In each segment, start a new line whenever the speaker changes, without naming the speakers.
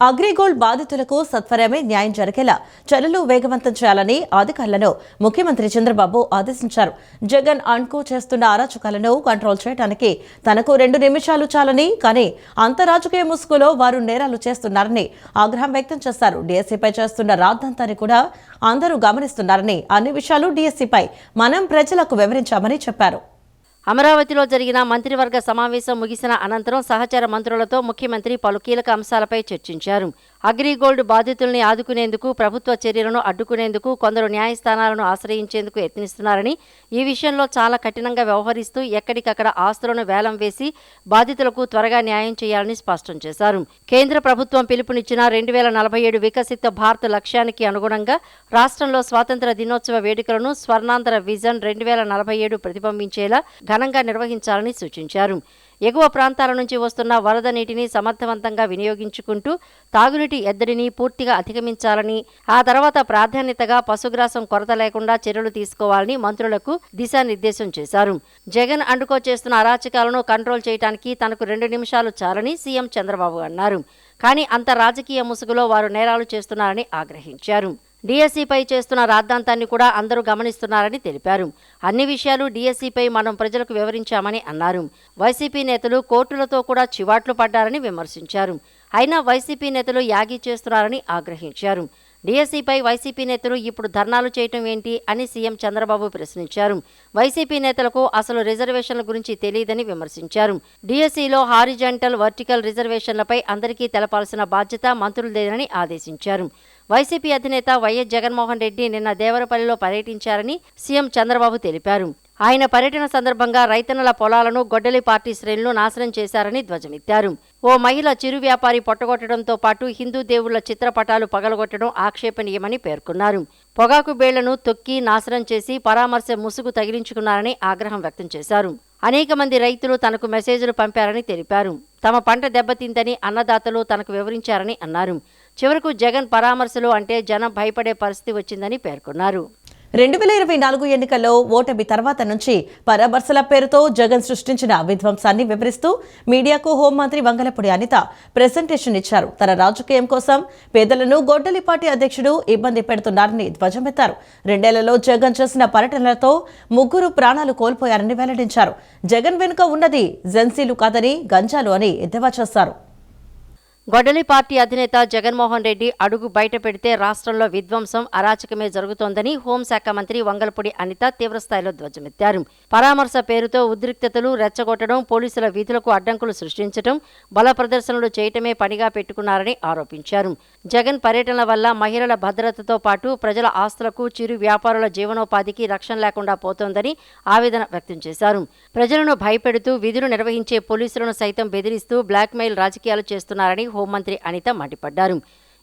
అగ్రిగోల్డ్ బాధితులకు సత్వరమే న్యాయం జరిగేలా చర్యలు వేగవంతం చేయాలని అధికారులను ముఖ్యమంత్రి చంద్రబాబు ఆదేశించారు. జగన్ అండ్కో చేస్తున్న అరాచకాలను కంట్రోల్ చేయడానికి తనకు 2 నిమిషాలు చాలని, కానీ అంతరాజకీయ ముసుగులో వారు నేరాలు చేస్తున్నారని ఆగ్రహం వ్యక్తం చేశారు. డీఎస్సీపై చేస్తున్న రాద్ధాంతాన్ని కూడా అందరూ గమనిస్తున్నారని, అన్ని విషయాలు డీఎస్సీపై మనం ప్రజలకు వివరించామని చెప్పారు.
అమరావతిలో జరిగిన మంత్రివర్గ సమావేశం ముగిసిన అనంతరం సహచర మంత్రులతో ముఖ్యమంత్రి పలు కీలక అంశాలపై చర్చించారు. అగ్రిగోల్డ్ బాధితుల్ని ఆదుకునేందుకు, ప్రభుత్వ చర్యలను అడ్డుకునేందుకు కొందరు న్యాయస్థానాలను ఆశ్రయించేందుకు యత్నిస్తున్నారని, ఈ విషయంలో చాలా కఠినంగా వ్యవహరిస్తూ ఎక్కడికక్కడ ఆస్తులను వేలం వేసి బాధితులకు త్వరగా న్యాయం చేయాలని స్పష్టం చేశారు. కేంద్ర ప్రభుత్వం పిలుపునిచ్చిన 2047 వికసిత భారత్ లక్ష్యానికి అనుగుణంగా రాష్ట్రంలో స్వాతంత్ర దినోత్సవ వేడుకలను స్వర్ణాంధ్ర విజన్ 2047 ప్రతిబింబించేలా ఘనంగా నిర్వహించాలని సూచించారు. ఎగువ ప్రాంతాల నుంచి వస్తున్న వరద నీటిని సమర్థవంతంగా వినియోగించుకుంటూ తాగునీటి ఎద్దడిని పూర్తిగా అధిగమించాలని, ఆ తర్వాత ప్రాధాన్యతగా పశుగ్రాసం కొరత లేకుండా చర్యలు తీసుకోవాలని మంత్రులకు దిశానిర్దేశం చేశారు. జగన్ అండుకో చేస్తున్న అరాచకాలను కంట్రోల్ చేయడానికి తనకు 2 నిమిషాలు చాలని సీఎం చంద్రబాబు అన్నారు. కానీ అంత రాజకీయ ముసుగులో వారు నేరాలు చేస్తున్నారని ఆగ్రహించారు. డీఎస్సీపై చేస్తున్న రాద్ధాంతాన్ని కూడా అందరూ గమనిస్తున్నారని తెలిపారు. అన్ని విషయాలు డీఎస్సీపై మనం ప్రజలకు వివరించామని అన్నారు. వైసీపీ నేతలు కోర్టులతో కూడా చివాట్లు పడ్డారని విమర్శించారు. అయినా వైసీపీ నేతలు యాగీ చేస్తున్నారని ఆగ్రహించారు. డీఎస్సీపై వైసీపీ నేతలు ఇప్పుడు ధర్నాలు చేయటం ఏంటి అని సీఎం చంద్రబాబు ప్రశ్నించారు. వైసీపీ నేతలకు అసలు రిజర్వేషన్ల గురించి తెలియదని విమర్శించారు. డీఎస్సీలో హారిజాంటల్, వర్టికల్ రిజర్వేషన్లపై అందరికీ తెలపాల్సిన బాధ్యత మంత్రులదేనని ఆదేశించారు. వైసీపీ అధినేత వైఎస్ జగన్మోహన్ రెడ్డి నిన్న దేవరపల్లిలో పర్యటించారని సీఎం చంద్రబాబు తెలిపారు. ఆయన పర్యటన సందర్భంగా రైతన్నల పొలాలను గొడ్డలి పార్టీ శ్రేణులు నాశనం చేశారని ధ్వజమెత్తారు. ఓ మహిళ చిరు వ్యాపారి పొట్టగొట్టడంతో పాటు హిందూ దేవుళ్ల చిత్రపటాలు పగలగొట్టడం ఆక్షేపణీయమని పేర్కొన్నారు. పొగాకు బేళ్లను తొక్కి నాశనం చేసి పరామర్శ ముసుగు తగిలించుకున్నారని ఆగ్రహం వ్యక్తం చేశారు. అనేక మంది రైతులు తనకు మెసేజ్లు పంపారని తెలిపారు. తమ పంట దెబ్బతిందని అన్నదాతలు తనకు వివరించారని అన్నారు. చివరకు జగన్ పరామర్శలు అంటే జనం భయపడే పరిస్థితి వచ్చిందని పేర్కొన్నారు.
2024 ఎన్నికల్లో ఓటమి తర్వాత నుంచి పరామర్శల పేరుతో జగన్ సృష్టించిన విధ్వంసాన్ని వివరిస్తూ మీడియాకు హోంమంత్రి వంగలపూడి అనిత ప్రెజెంటేషన్ ఇచ్చారు. తన రాజకీయం కోసం పేదలను గొడ్డలి పార్టీ అధ్యక్షుడు ఇబ్బంది పెడుతున్నారని ధ్వజమెత్తారు. 2 ఏళ్లలో జగన్ చేసిన పర్యటనలతో 3 ప్రాణాలు కోల్పోయారని వెల్లడించారు. జగన్ వెనుక ఉన్నది జెన్సీలు కాదని గంజాలు అని ఎద్దేవా చేశారు.
గొడ్డలి పార్టీ అధినేత జగన్మోహన్ రెడ్డి అడుగు బయట పెడితే రాష్ట్రంలో విధ్వంసం, అరాచకమే జరుగుతోందని హోంశాఖ మంత్రి వంగలపూడి అనిత తీవ్రస్థాయిలో ధ్వజమెత్తారు. పరామర్శ పేరుతో ఉద్రిక్తతలు రెచ్చగొట్టడం, పోలీసుల విధులకు అడ్డంకులు సృష్టించడం, బల ప్రదర్శనలు చేయటమే పనిగా పెట్టుకున్నారని ఆరోపించారు. జగన్ పర్యటనల వల్ల మహిళల భద్రతతో పాటు ప్రజల ఆస్తులకు, చిరు వ్యాపారుల జీవనోపాధికి రక్షణ లేకుండా పోతోందని ఆవేదన వ్యక్తం చేశారు. ప్రజలను భయపెడుతూ విధులు నిర్వహించే పోలీసులను సైతం బెదిరిస్తూ బ్లాక్మెయిల్ రాజకీయాలు చేస్తున్నారని హోంమంత్రి అనిత మండిపడ్డారు.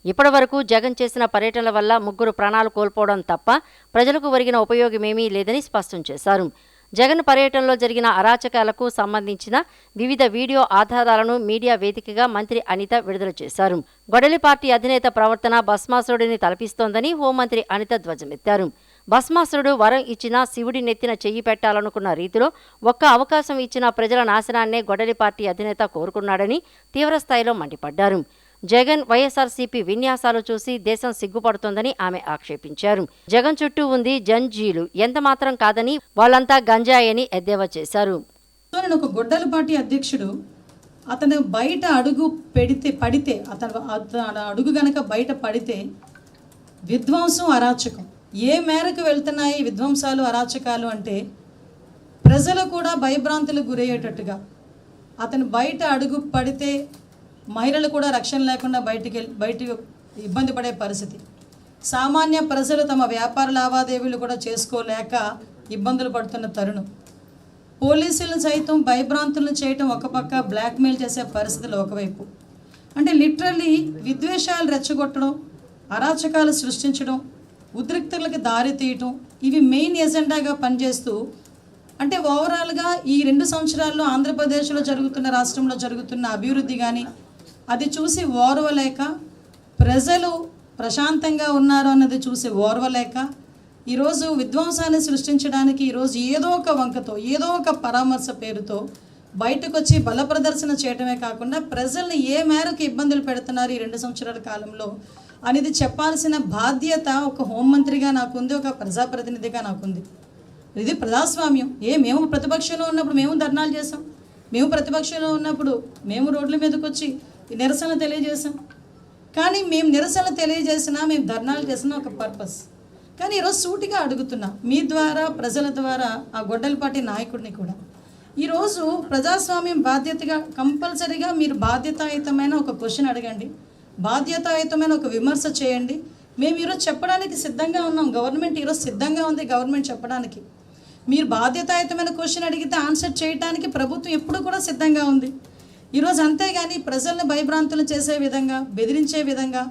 ఇప్పటి వరకు జగన్ చేసిన పర్యటనల వల్ల 3 ప్రాణాలు కోల్పోవడం తప్ప ప్రజలకు ఒరిగిన ఉపయోగమేమీ లేదని స్పష్టం చేశారు. జగన్ పర్యటనలో జరిగిన అరాచకాలకు సంబంధించిన వివిధ వీడియో ఆధారాలను మీడియా వేదికగా మంత్రి అనిత విడుదల చేశారు. గొడ్డలి పార్టీ అధినేత ప్రవర్తన భస్మాసురుడిని తలపిస్తోందని హోంమంత్రి అనిత ధ్వజమెత్తారు. భస్మాసురుడు వరం ఇచ్చినా శివుడి నెత్తిన చెయ్యి పెట్టాలనుకున్న రీతిలో ఒక్క అవకాశం ఇచ్చిన ప్రజల నాశనాన్నే గొడ్డలి పార్టీ అధినేత కోరుకున్నాడని తీవ్రస్థాయిలో మండిపడ్డారు. జగన్, వైఎస్ఆర్సీపీ విన్యాసాలు చూసి దేశం సిగ్గుపడుతోందని ఆమె ఆక్షేపించారు. జగన్ చుట్టూ ఉంది జంజీలు, ఎంత మాత్రం కాదని, వాళ్ళంతా గంజాయని ఎద్దేవా చేశారు.
ఒక గొడ్డలి పార్టీ అధ్యక్షుడు అతను బయట అడుగు పడితే అతను అడుగు గనక బయట పడితే విధ్వంసం, అరాచకం ఏ మేరకు వెళ్తున్నాయి విధ్వంసాలు, అరాచకాలు అంటే ప్రజలు కూడా భయభ్రాంతులకు గురయ్యేటట్టుగా అతను బయట అడుగు పడితే మహిళలు కూడా రక్షణ లేకుండా బయటకు ఇబ్బంది పడే పరిస్థితి. సామాన్య ప్రజలు తమ వ్యాపార లావాదేవీలు కూడా చేసుకోలేక ఇబ్బందులు పడుతున్న తరుణం. పోలీసులను సైతం భయభ్రాంతులను చేయటం ఒక పక్క, బ్లాక్మెయిల్ చేసే పరిస్థితులు ఒకవైపు. అంటే లిటరల్లీ విద్వేషాలు రెచ్చగొట్టడం, అరాచకాలు సృష్టించడం, ఉద్రిక్తలకు దారి తీయటం, ఇవి మెయిన్ ఎజెండాగా పనిచేస్తూ, అంటే ఓవరాల్గా ఈ 2 సంవత్సరాల్లో ఆంధ్రప్రదేశ్లో రాష్ట్రంలో జరుగుతున్న అభివృద్ధి కానీ అది చూసి ఓర్వలేక, ప్రజలు ప్రశాంతంగా ఉన్నారు అన్నది చూసి ఓర్వలేక ఈరోజు విధ్వంసాన్ని సృష్టించడానికి ఈరోజు ఏదో ఒక వంకతో, ఏదో ఒక పరామర్శ పేరుతో బయటకు వచ్చి బల ప్రదర్శన చేయడమే కాకుండా ప్రజల్ని ఏ మేరకు ఇబ్బందులు పెడుతున్నారు ఈ 2 సంవత్సరాల కాలంలో అనేది చెప్పాల్సిన బాధ్యత ఒక హోంమంత్రిగా నాకుంది, ఒక ప్రజాప్రతినిధిగా నాకుంది. ఇది ప్రజాస్వామ్యం. మేము ప్రతిపక్షంలో ఉన్నప్పుడు మేము ధర్నాలు చేసాం, మేము ప్రతిపక్షంలో ఉన్నప్పుడు మేము రోడ్ల మీదకి వచ్చి నిరసన తెలియజేసాం. కానీ మేము నిరసన తెలియజేసినా, మేము ధర్నాలు చేసిన ఒక పర్పస్. కానీ ఈరోజు సూటిగా అడుగుతున్నా మీ ద్వారా, ప్రజల ద్వారా, ఆ గొడ్డలపాటి నాయకుడిని కూడా, ఈరోజు ప్రజాస్వామ్యం బాధ్యతగా కంపల్సరీగా మీరు బాధ్యతాయుతమైన ఒక క్వశ్చన్ అడగండి, బాధ్యతాయుతమైన ఒక విమర్శ చేయండి. మేము ఈరోజు చెప్పడానికి సిద్ధంగా ఉన్నాం, గవర్నమెంట్ ఈరోజు సిద్ధంగా ఉంది గవర్నమెంట్ చెప్పడానికి. మీరు బాధ్యతాయుతమైన క్వశ్చన్ అడిగితే ఆన్సర్ చేయడానికి ప్రభుత్వం ఎప్పుడు కూడా సిద్ధంగా ఉంది ఈరోజు. అంతేగాని ప్రజల్ని భయభ్రాంతులు చేసే విధంగా, బెదిరించే విధంగా,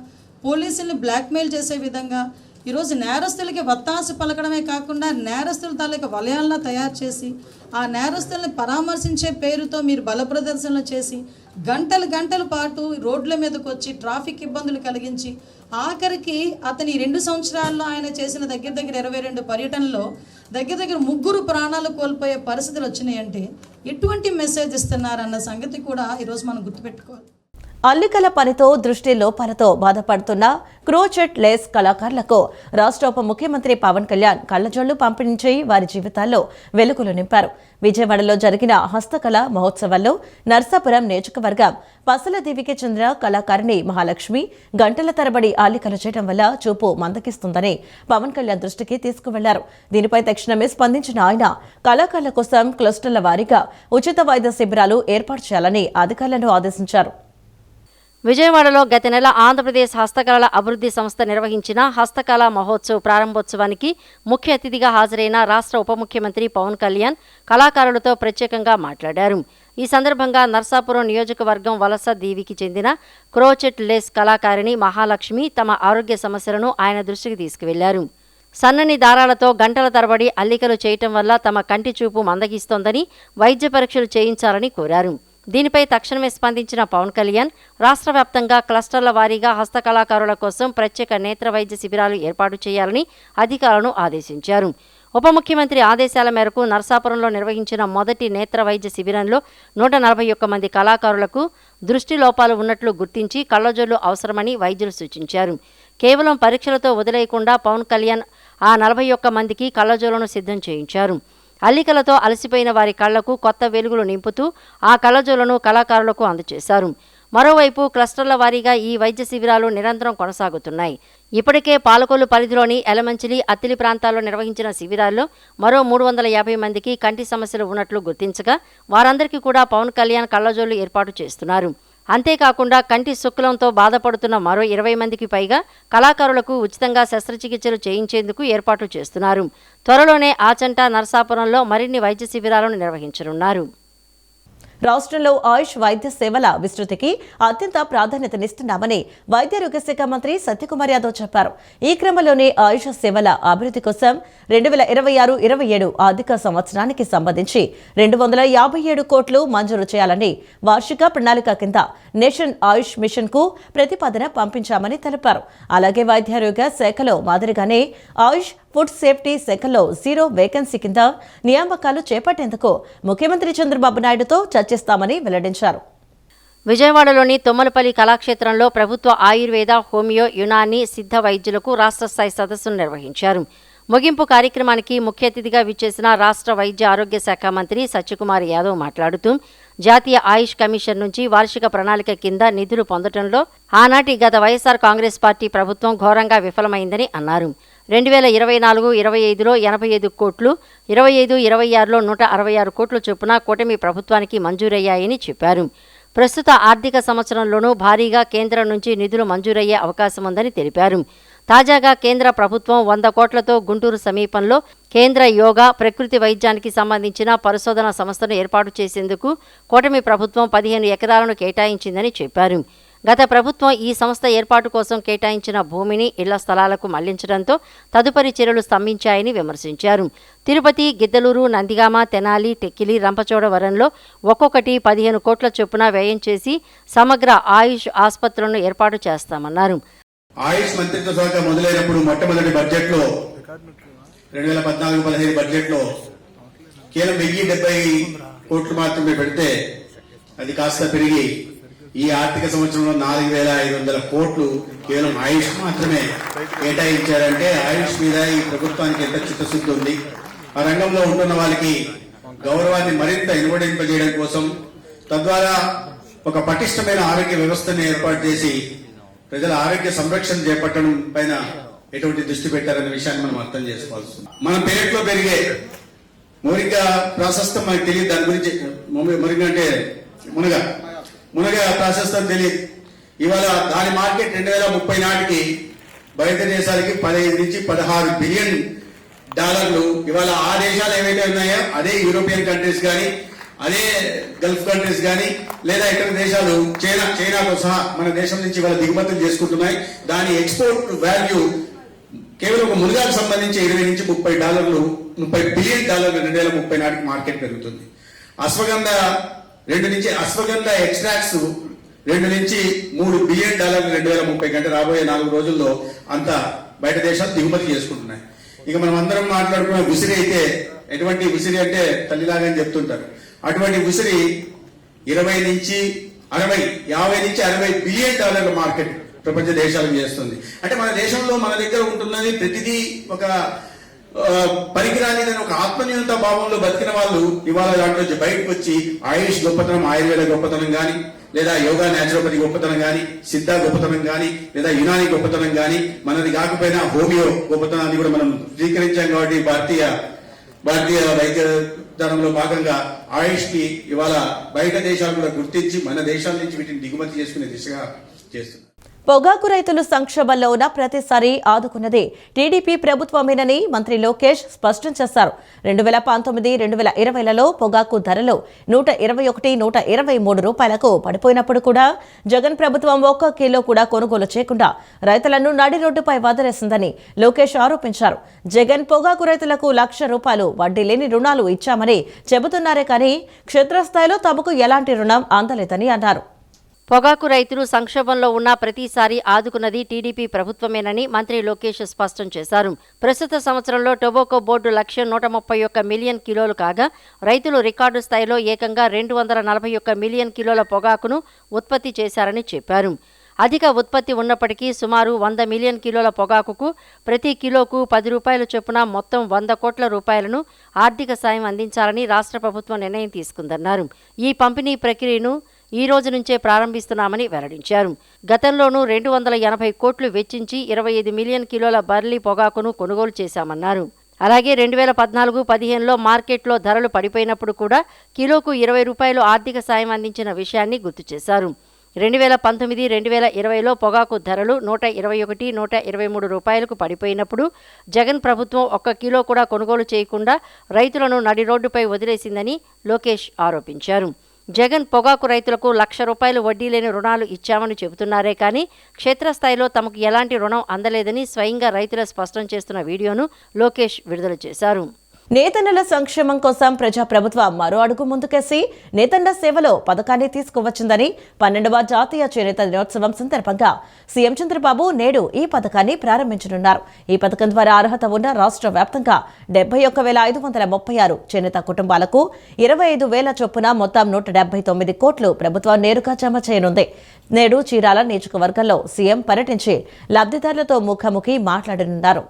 పోలీసుల్ని బ్లాక్మెయిల్ చేసే విధంగా, ఈరోజు నేరస్తులకి వత్తాసు పలకడమే కాకుండా నేరస్తుల తాలూకా వలయాలను తయారు చేసి ఆ నేరస్తుల్ని పరామర్శించే పేరుతో మీరు బల ప్రదర్శనలు చేసి గంటల పాటు రోడ్ల మీదకి వచ్చి ట్రాఫిక్ ఇబ్బందులు కలిగించి ఆఖరికి అతని 2 సంవత్సరాల్లో ఆయన చేసిన దగ్గర 22 పర్యటనలో దగ్గర 3 ప్రాణాలు కోల్పోయే పరిస్థితులు వచ్చినాయంటే ఎటువంటి మెసేజ్ ఇస్తున్నారన్న సంగతి కూడా ఈరోజు మనం గుర్తుపెట్టుకోవాలి.
అల్లికల పనితో దృష్టి లోపాలతో బాధపడుతున్న క్రోచెట్ లేస్ కళాకారులకు రాష్ట్ర ఉప ముఖ్యమంత్రి పవన్ కళ్యాణ్ కళ్లజోళ్లు పంపిణీ వారి జీవితాల్లో వెలుగులు నింపారు. విజయవాడలో జరిగిన హస్తకళ మహోత్సవాల్లో నర్సాపురం నియోజకవర్గం పసలదేవికి చెందిన కళాకారిణి మహాలక్ష్మి గంటల తరబడి అల్లికలు చేయడం వల్ల చూపు మందకిస్తుందని పవన్ కళ్యాణ్ దృష్టికి తీసుకువెళ్లారు. దీనిపై తక్షణమే స్పందించిన ఆయన కళాకారుల కోసం క్లస్టర్ల వారీగా ఉచిత వైద్య శిబిరాలు ఏర్పాటు చేయాలని అధికారులను ఆదేశించారు.
విజయవాడలో గత నెల ఆంధ్రప్రదేశ్ హస్తకళల అభివృద్ధి సంస్థ నిర్వహించిన హస్తకళ మహోత్సవ్ ప్రారంభోత్సవానికి ముఖ్య అతిథిగా హాజరైన రాష్ట్ర ఉప ముఖ్యమంత్రి పవన్ కళ్యాణ్ కళాకారులతో ప్రత్యేకంగా మాట్లాడారు. ఈ సందర్భంగా నర్సాపురం నియోజకవర్గం వలస దీవికి చెందిన క్రోచెట్ లేస్ కళాకారిణి మహాలక్ష్మి తమ ఆరోగ్య సమస్యలను ఆయన దృష్టికి తీసుకువెళ్లారు. సన్నని దారాలతో గంటల తరబడి అల్లికలు చేయటం వల్ల తమ కంటి చూపు మందగిస్తోందని, వైద్య పరీక్షలు చేయించాలని కోరారు. దీనిపై తక్షణమే స్పందించిన పవన్ కళ్యాణ్ రాష్ట్ర వ్యాప్తంగా క్లస్టర్ల వారీగా హస్తకళాకారుల కోసం ప్రత్యేక నేత్ర వైద్య శిబిరాలు ఏర్పాటు చేయాలని అధికారులను ఆదేశించారు. ఉప ముఖ్యమంత్రి ఆదేశాల మేరకు నర్సాపురంలో నిర్వహించిన మొదటి నేత్ర వైద్య శిబిరంలో 141 మంది కళాకారులకు దృష్టి లోపాలు ఉన్నట్లు గుర్తించి కళ్లజోళ్లు అవసరమని వైద్యులు సూచించారు. కేవలం పరీక్షలతో వదిలేయకుండా పవన్ కళ్యాణ్ ఆ 41 మందికి కళ్లజోళ్లను సిద్ధం చేయించారు. అల్లికలతో అలసిపోయిన వారి కళ్లకు కొత్త వెలుగులు నింపుతూ ఆ కళ్లజోళ్లను కళాకారులకు అందజేశారు. మరోవైపు క్లస్టర్ల వారీగా ఈ వైద్య శిబిరాలు నిరంతరం కొనసాగుతున్నాయి. ఇప్పటికే పాలకొల్లు పరిధిలోని ఎలమంచిలి, అత్తిలి ప్రాంతాల్లో నిర్వహించిన శిబిరాల్లో మరో 350 మందికి కంటి సమస్యలు ఉన్నట్లు గుర్తించగా వారందరికీ కూడా పవన్ కళ్యాణ్ కళ్లజోళ్లు ఏర్పాటు చేస్తున్నారు. అంతేకాకుండా కంటి శుక్లంతో బాధపడుతున్న మరో 20 మందికి పైగా కళాకారులకు ఉచితంగా శస్త్రచికిత్సలు చేయించేందుకు ఏర్పాట్లు చేస్తున్నారు. త్వరలోనే ఆచంట, నర్సాపురంలో మరిన్ని వైద్య శిబిరాలను నిర్వహించనున్నారు.
రాష్ట్రంలో ఆయుష్ వైద్య సేవల విస్తృతికి అత్యంత ప్రాధాన్యతనిస్తున్నామని వైద్యారోగ్య శాఖ మంత్రి సత్యకుమార్ యాదవ్ చెప్పారు. ఈ క్రమంలోనే ఆయుష్ సేవల అభివృద్ధి కోసం 2026-27 ఆర్థిక సంవత్సరానికి సంబంధించి 257 కోట్లు మంజూరు చేయాలని వార్షిక ప్రణాళిక కింద నేషన్ ఆయుష్ మిషన్ కు ప్రతిపాదన పంపించామని తెలిపారు. అలాగే వైద్యారోగ్య శాఖలో మాదిరిగానే ఆయుష్ ఫుడ్ సేఫ్టీ శాఖలో 0 వేకెన్సీ కింద నియామకాలు చేపట్టేందుకు ముఖ్యమంత్రి చంద్రబాబు నాయుడుతో చర్చిస్తామని వెల్లడించారు.
విజయవాడలోని తొమ్మలపల్లి కళాక్షేత్రంలో ప్రభుత్వ ఆయుర్వేద, హోమియో, యునాని, సిద్ధ వైద్యులకు రాష్ట్ర స్థాయి సదస్సును నిర్వహించారు. ముగింపు కార్యక్రమానికి ముఖ్య అతిథిగా విచ్చేసిన రాష్ట్ర వైద్య ఆరోగ్య శాఖ మంత్రి సత్యకుమార్ యాదవ్ మాట్లాడుతూ జాతీయ ఆయుష్ కమిషన్ నుంచి వార్షిక ప్రణాళిక కింద నిధులు పొందడంలో ఆనాటి గత వైఎస్ఆర్ కాంగ్రెస్ పార్టీ ప్రభుత్వం ఘోరంగా విఫలమైందని అన్నారు. 2024-25లో 85 కోట్లు, 25-26లో 166 కోట్ల చొప్పున కూటమి ప్రభుత్వానికి మంజూరయ్యాయని చెప్పారు. ప్రస్తుత ఆర్థిక సంవత్సరంలోనూ భారీగా కేంద్రం నుంచి నిధులు మంజూరయ్యే అవకాశం ఉందని తెలిపారు. తాజాగా కేంద్ర ప్రభుత్వం 100 కోట్లతో గుంటూరు సమీపంలో కేంద్ర యోగా, ప్రకృతి వైద్యానికి సంబంధించిన పరిశోధన సంస్థను ఏర్పాటు చేసేందుకు కూటమి ప్రభుత్వం 15 ఎకరాలను కేటాయించిందని చెప్పారు. గత ప్రభుత్వం ఈ సంస్థ ఏర్పాటు కోసం కేటాయించిన భూమిని ఇళ్ల స్థలాలకు మళ్లించడంతో తదుపరి చర్యలు స్తంభించాయని విమర్శించారు. తిరుపతి, గిద్దలూరు, నందిగామ, తెనాలి, టెక్కిలి, రంపచోడవరంలో ఒక్కొక్కటి 15 కోట్ల చొప్పున వ్యయం చేసి సమగ్ర ఆయుష్ ఆసుపత్రులను ఏర్పాటు చేస్తామన్నారు.
ఆయుష్ మంత్రిత్వ శాఖ మొదలైనప్పుడు మొట్టమొదటి బడ్జెట్లో 2014-15 బడ్జెట్లో కేవలం 1070 కోట్లు మాత్రమే పెడితే అది కాస్త పెరిగి ఈ ఆర్థిక సంవత్సరంలో 4,500 కోట్లు కేవలం ఆయుష్ మాత్రమే కేటాయించారంటే ఆయుష్ మీద ఈ ప్రభుత్వానికి ఎంత చిత్తశుద్ధి ఉంది. ఆ రంగంలో ఉంటున్న వాళ్ళకి గౌరవాన్ని మరింత ఇనుమడింపజేయడం కోసం, తద్వారా ఒక పటిష్టమైన ఆరోగ్య వ్యవస్థను ఏర్పాటు చేసి ప్రజల ఆరోగ్య సంరక్షణ చేపట్టడం పైన ఎటువంటి దృష్టి పెట్టారనే విషయాన్ని మనం అర్థం చేసుకోవాల్సి ఉంది. మన పేరులో పెరిగే మురిగా ప్రాశస్తం మనకు తెలియదు. దాని గురించి మురిగ అంటే మునగ ప్రాశస్తం తెలియదు. ఇవాళ దాని మార్కెట్ 2030 నాటికి బయట దేశాలకి 15 నుంచి 16 బిలియన్ డాలర్లు. ఇవాళ ఆ దేశాలు ఏవైతే ఉన్నాయో అదే యూరోపియన్ కంట్రీస్ కానీ, అదే గల్ఫ్ కంట్రీస్ కానీ, లేదా ఇతర దేశాలు చైనాతో సహా మన దేశం నుంచి ఇవాళ దిగుమతులు చేసుకుంటున్నాయి. దాని ఎక్స్పోర్ట్ వాల్యూ కేవలం ఒక మునగాకు సంబంధించి 20 నుంచి 30 డాలర్లు, 30 బిలియన్ డాలర్లు 2030 నాటికి మార్కెట్ పెరుగుతుంది. అశ్వగంధ ఎక్స్ట్రాక్ట్స్ 2 నుంచి 3 బిలియన్ డాలర్లు 2030 కంటే రాబోయే 4 రోజుల్లో అంత బయట దేశాలు దిగుమతి చేసుకుంటున్నాయి. ఇక మనం అందరం మాట్లాడుకున్న విసిరి అయితే, ఎటువంటి విసిరి అంటే తల్లిలాగా అని చెప్తుంటారు. అటువంటి విసిరి 20 నుంచి 60 బిలియన్ డాలర్ల మార్కెట్ ప్రపంచ దేశాలకు చేస్తుంది. అంటే మన దేశంలో మన దగ్గర ఉంటున్నది ప్రతిదీ ఒక పనికిరాని ఒక ఆత్మన్యూనత భావంలో బతికిన వాళ్ళు ఇవాళ దాంట్లో బయటకు వచ్చి ఆయుష్ గొప్పతనం, ఆయుర్వేద గొప్పతనం కానీ, లేదా యోగా న్యాచురోపతి గొప్పతనం కానీ, సిద్ధ గొప్పతనం కానీ, లేదా యునాని గొప్పతనం కానీ, మనది కాకపోయినా హోమియో గొప్పతనాన్ని కూడా మనం స్వీకరించాం. కాబట్టి భారతీయ వైద్య విధానంలో భాగంగా ఆయుష్ కి ఇవాళ బయట దేశాలు కూడా గుర్తించి మన దేశాల నుంచి వీటిని దిగుమతి చేసుకునే దిశగా చేస్తున్నారు.
పొగాకు రైతులు సంక్షోభంలో ఉన్న ప్రతిసారి ఆదుకున్నది టీడీపీ ప్రభుత్వమేనని మంత్రి లోకేష్ స్పష్టం చేశారు. 2019-2020లలో పొగాకు ధరలు 121-123 రూపాయలకు పడిపోయినప్పుడు కూడా జగన్ ప్రభుత్వం 1 కిలో కూడా కొనుగోలు చేయకుండా రైతులను నడి రోడ్డుపై వదిలేసిందని లోకేష్ ఆరోపించారు. జగన్ పొగాకు రైతులకు ₹1,00,000 వడ్డీ లేని రుణాలు ఇచ్చామని చెబుతున్నారే కానీ క్షేత్రస్థాయిలో తమకు ఎలాంటి రుణం అందలేదని అన్నారు.
పొగాకు రైతులు సంక్షోభంలో ఉన్న ప్రతిసారి ఆదుకున్నది టీడీపీ ప్రభుత్వమేనని మంత్రి లోకేష్ స్పష్టం చేశారు. ప్రస్తుత సంవత్సరంలో టొబాకో బోర్డు లక్ష్యం 131 మిలియన్ కిలోలు కాగా రైతులు రికార్డు స్థాయిలో ఏకంగా 241 మిలియన్ కిలోల పొగాకును ఉత్పత్తి చేశారని చెప్పారు. అధిక ఉత్పత్తి ఉన్నప్పటికీ సుమారు 100 మిలియన్ కిలోల పొగాకుకు ప్రతి కిలోకు ₹10 చొప్పున మొత్తం 100 కోట్ల రూపాయలను ఆర్థిక సాయం అందించాలని రాష్ట్ర ప్రభుత్వం నిర్ణయం తీసుకుందన్నారు. ఈ పంపిణీ ప్రక్రియను ఈ రోజు నుంచే ప్రారంభిస్తున్నామని వెల్లడించారు. గతంలోనూ 280 కోట్లు వెచ్చించి 25 మిలియన్ కిలోల బర్లీ పొగాకును కొనుగోలు చేశామన్నారు. అలాగే 2014-15లో మార్కెట్లో ధరలు పడిపోయినప్పుడు కూడా కిలోకు ₹20 ఆర్థిక సాయం అందించిన విషయాన్ని గుర్తు చేశారు. 2019-2020లో పొగాకు ధరలు 121-123 రూపాయలకు పడిపోయినప్పుడు జగన్ ప్రభుత్వం 1 కిలో కూడా కొనుగోలు చేయకుండా రైతులను నడి రోడ్డుపై వదిలేసిందని లోకేష్ ఆరోపించారు. జగన్ పొగాకు రైతులకు ₹1,00,000 వడ్డీ లేని రుణాలు ఇచ్చామని చెబుతున్నారే కానీ క్షేత్రస్థాయిలో తమకు ఎలాంటి రుణం అందలేదని స్వయంగా రైతులు స్పష్టం చేస్తున్న వీడియోను లోకేష్ విడుదల చేశారు.
నేతన్నల సంక్షేమం కోసం ప్రజాప్రభుత్వం మరో అడుగు ముందుకేసి నేతన్న సేవలో పథకాన్ని తీసుకువచ్చిందని 12వ జాతీయ చేనేత దినోత్సవం సందర్భంగా సీఎం చంద్రబాబు నేడు ఈ పథకాన్ని ప్రారంభించనున్నారు. ఈ పథకం ద్వారా అర్హత ఉన్న రాష్ట్ర వ్యాప్తంగా 71,536 చేనేత కుటుంబాలకు 25,000 చొప్పున మొత్తం 179 కోట్లు ప్రభుత్వం నేరుగా జమ చేయనుంది. నేడు చీరాల నియోజకవర్గంలో సీఎం పర్యటించి లబ్ధిదారులతో ముఖాముఖి మాట్లాడనున్నారు.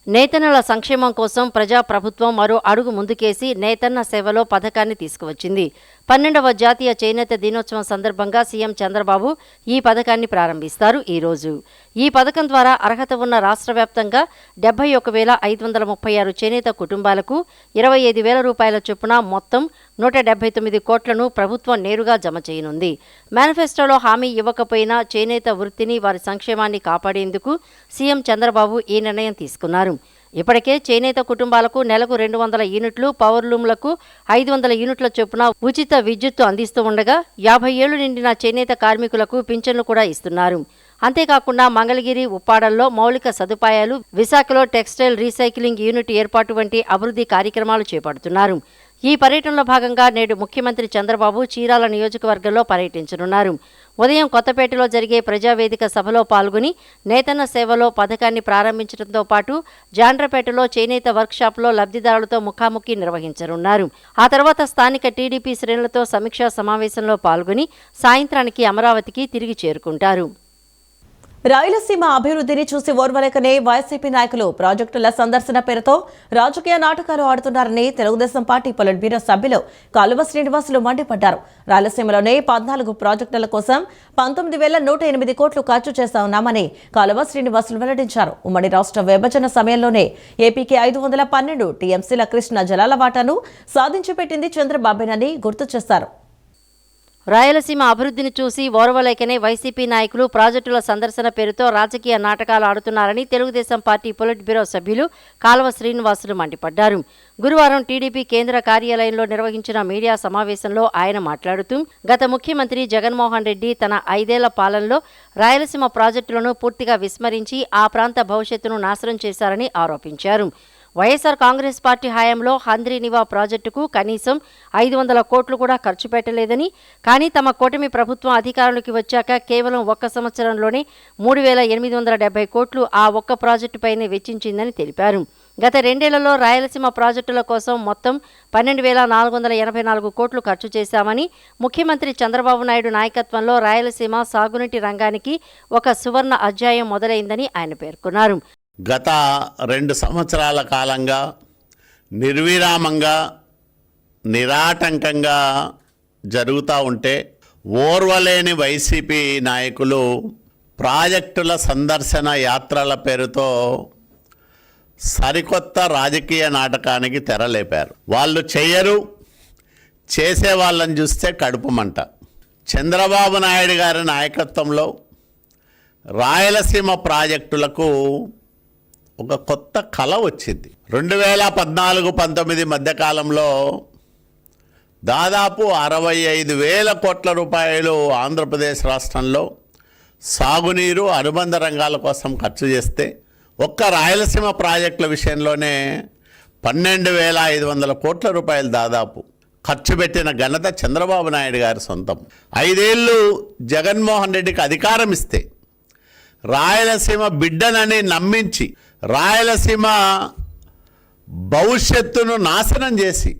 నేతన్నల సంక్షేమం కోసం ప్రజాప్రభుత్వం మరో అడుగు ముందుకేసి నేతన్న సేవలో పథకాన్ని తీసుకువచ్చింది. 12వ జాతీయ చేనేత దినోత్సవం సందర్భంగా సీఎం చంద్రబాబు ఈ పథకాన్ని ప్రారంభిస్తారు. ఈరోజు ఈ పథకం ద్వారా అర్హత ఉన్న రాష్ట్ర వ్యాప్తంగా 71,536 చేనేత కుటుంబాలకు 25,000 రూపాయల చొప్పున మొత్తం 179 కోట్లను ప్రభుత్వం నేరుగా జమ చేయనుంది. మేనిఫెస్టోలో హామీ ఇవ్వకపోయినా చేనేత వృత్తిని, వారి సంక్షేమాన్ని కాపాడేందుకు సీఎం చంద్రబాబు ఈ నిర్ణయం తీసుకున్నారు. ఇప్పటికే చేనేత కుటుంబాలకు నెలకు 200 యూనిట్లు, పవర్లూమ్లకు 500 యూనిట్ల చొప్పున ఉచిత విద్యుత్తు అందిస్తూ ఉండగా 50 ఏళ్లు నిండిన చేనేత కార్మికులకు పింఛన్లు కూడా ఇస్తున్నారు. అంతేకాకుండా మంగళగిరి, ఉప్పాడల్లో మౌలిక సదుపాయాలు, విశాఖలో టెక్స్టైల్ రీసైక్లింగ్ యూనిట్ ఏర్పాటు వంటి అభివృద్ధి కార్యక్రమాలు చేపడుతున్నారు. ఈ పర్యటనలో భాగంగా నేడు ముఖ్యమంత్రి చంద్రబాబు చీరాల నియోజకవర్గంలో పర్యటించనున్నారు. ఉదయం కొత్తపేటలో జరిగే ప్రజావేదిక సభలో పాల్గొని నేతన్న సేవలో పథకాన్ని ప్రారంభించడంతో పాటు జాండ్రపేటలో చేనేత వర్క్షాప్లో లబ్ధిదారులతో ముఖాముఖి నిర్వహించనున్నారు. ఆ తర్వాత స్థానిక టీడీపీ శ్రేణులతో సమీక్షా సమావేశంలో పాల్గొని సాయంత్రానికి అమరావతికి తిరిగి చేరుకుంటారు.
రాయలసీమ అభివృద్ధిని చూసి ఓర్వలేకనే వైసీపీ నాయకులు ప్రాజెక్టుల సందర్శన పేరుతో రాజకీయ నాటకాలు ఆడుతున్నారని తెలుగుదేశం పార్టీ పొలిట్ బ్యూరో సభ్యులు కాలువ శ్రీనివాసులు మండిపడ్డారు. రాయలసీమలోనే 14 ప్రాజెక్టుల కోసం 19,108 కోట్లు ఖర్చు చేస్తామని కాలువ శ్రీనివాసులు వెల్లడించారు. ఉమ్మడి రాష్ట్ర విభజన సమయంలోనే ఏపీకి 512 టీఎంసీల కృష్ణా జలాల వాటాను సాధించి పెట్టింది చంద్రబాబేనని గుర్తు చేశారు.
రాయలసీమ అభివృద్ధిని చూసి ఓర్వలేకనే వైసీపీ నాయకులు ప్రాజెక్టుల సందర్శన పేరుతో రాజకీయ నాటకాలు ఆడుతున్నారని తెలుగుదేశం పార్టీ పొలిట్ బ్యూరో సభ్యులు కాలువ శ్రీనివాసులు మండిపడ్డారు. గురువారం టీడీపీ కేంద్ర కార్యాలయంలో నిర్వహించిన మీడియా సమావేశంలో ఆయన మాట్లాడుతూ గత ముఖ్యమంత్రి జగన్మోహన్ రెడ్డి తన 5 ఏళ్ల పాలనలో రాయలసీమ ప్రాజెక్టులను పూర్తిగా విస్మరించి ఆ ప్రాంత భవిష్యత్తును నాశనం చేశారని ఆరోపించారు. వైఎస్ఆర్ కాంగ్రెస్ పార్టీ హయాంలో హంద్రీనివా ప్రాజెక్టుకు కనీసం 500 కోట్లు కూడా ఖర్చు పెట్టలేదని, కానీ తమ కూటమి ప్రభుత్వం అధికారంలోకి వచ్చాక కేవలం 1 సంవత్సరంలోనే 3,870 కోట్లు ఆ ఒక్క ప్రాజెక్టుపైనే వెచ్చించిందని తెలిపారు. గత 2 ఏళ్లలో రాయలసీమ ప్రాజెక్టుల కోసం మొత్తం 12,484 కోట్లు ఖర్చు చేశామని, ముఖ్యమంత్రి చంద్రబాబు నాయుడు నాయకత్వంలో రాయలసీమ సాగునీటి రంగానికి ఒక సువర్ణ అధ్యాయం మొదలైందని ఆయన పేర్కొన్నారు.
గత 2 సంవత్సరాల కాలంగా నిర్విరామంగా నిరాటంకంగా జరుగుతూ ఉంటే ఓర్వలేని వైసీపీ నాయకులు ప్రాజెక్టుల సందర్శన యాత్రల పేరుతో సరికొత్త రాజకీయ నాటకానికి తెరలేపారు. వాళ్ళు చెయ్యరు, చేసే వాళ్ళని చూస్తే కడుపు మంట. చంద్రబాబు నాయుడు గారి నాయకత్వంలో రాయలసీమ ప్రాజెక్టులకు ఒక కొత్త కళ వచ్చింది. 2014-19 మధ్యకాలంలో దాదాపు 65,000 కోట్ల రూపాయలు ఆంధ్రప్రదేశ్ రాష్ట్రంలో సాగునీరు అనుబంధ రంగాల కోసం ఖర్చు చేస్తే ఒక్క రాయలసీమ ప్రాజెక్టుల విషయంలోనే 12,500 కోట్ల రూపాయలు దాదాపు ఖర్చు పెట్టిన ఘనత చంద్రబాబు నాయుడు గారి సొంతం. 5 ఏళ్ళు జగన్మోహన్ రెడ్డికి అధికారం ఇస్తే రాయలసీమ బిడ్డనని నమ్మించి రాయలసీమ భవిష్యత్తును నాశనం చేసి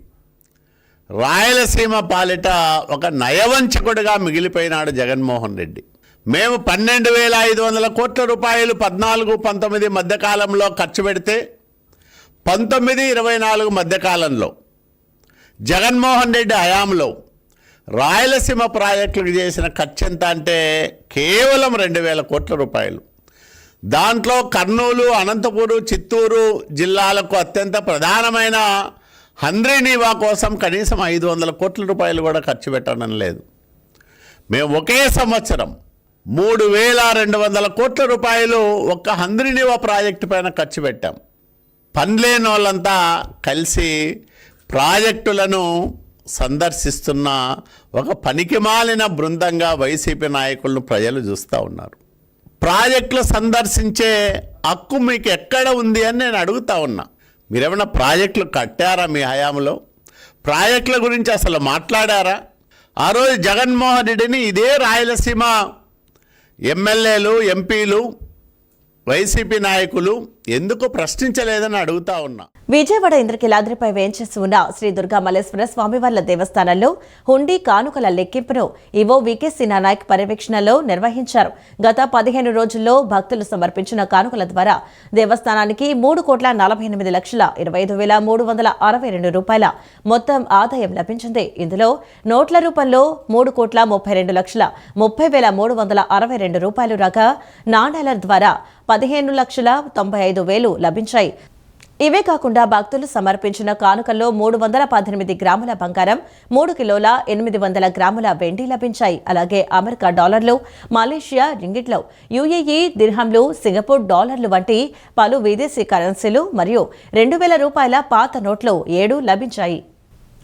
రాయలసీమ పాలిట ఒక నయవంచకుడిగా మిగిలిపోయినాడు జగన్మోహన్ రెడ్డి. మేము 12,500 కోట్ల రూపాయలు 14-19 మధ్యకాలంలో ఖర్చు పెడితే 19-24 మధ్యకాలంలో జగన్మోహన్ రెడ్డి హయాంలో రాయలసీమ ప్రాజెక్టులకు చేసిన ఖర్చు ఎంత అంటే కేవలం 2,000 కోట్ల రూపాయలు. దాంట్లో కర్నూలు, అనంతపురం, చిత్తూరు జిల్లాలకు అత్యంత ప్రధానమైన హంద్రీనీవా కోసం కనీసం 500 కోట్ల రూపాయలు కూడా ఖర్చు పెట్టడం లేదు. మేము ఒకే సంవత్సరం 3,200 కోట్ల రూపాయలు ఒక్క హంద్రీనీవా ప్రాజెక్టు పైన ఖర్చు పెట్టాం. పనిలేని వాళ్ళంతా కలిసి ప్రాజెక్టులను సందర్శిస్తున్న ఒక పనికిమాలిన బృందంగా వైసీపీ నాయకులను ప్రజలు చూస్తూ ఉన్నారు. ప్రాజెక్టులు సందర్శించే హక్కు మీకు ఎక్కడ ఉంది అని నేను అడుగుతా ఉన్నా. మీరేమైనా ప్రాజెక్టులు కట్టారా మీ హయాంలో? ప్రాజెక్టుల గురించి అసలు మాట్లాడారా? ఆ రోజు జగన్మోహన్ రెడ్డిని ఇదే రాయలసీమ ఎమ్మెల్యేలు, ఎంపీలు, వైసీపీ నాయకులు ఎందుకు ప్రశ్నించలేదని అడుగుతా ఉన్నా.
విజయవాడ ఇంద్రకీలాద్రిపై వేంచేసి ఉన్న శ్రీ దుర్గా మల్లేశ్వర స్వామివార్ల దేవస్థానంలో హుండీ కానుకల లెక్కింపును ఈవో వికే సిన్హా నాయక్ పర్యవేక్షణలో నిర్వహించారు. గత 15 రోజుల్లో భక్తులు సమర్పించిన కానుకల ద్వారా దేవస్థానానికి 3,48,25,362 రూపాయల మొత్తం ఆదాయం లభించింది. ఇందులో నోట్ల రూపంలో 3,32,30,362 రూపాయలు రాగా నాణేల ద్వారా 15,95,000 లభించాయి. ఇవే కాకుండా భక్తులు సమర్పించిన కానుకల్లో 318 గ్రాముల బంగారం, 3 కిలోల 800 గ్రాముల వెండి లభించాయి. అలాగే అమెరికా డాలర్లు, మలేషియా రింగిట్లు, యుఏఈ దిర్హంలు, సింగపూర్ డాలర్లు వంటి పలు విదేశీ కరెన్సీలు మరియు 2,000 రూపాయల పాత నోట్లు 7 లభించాయి.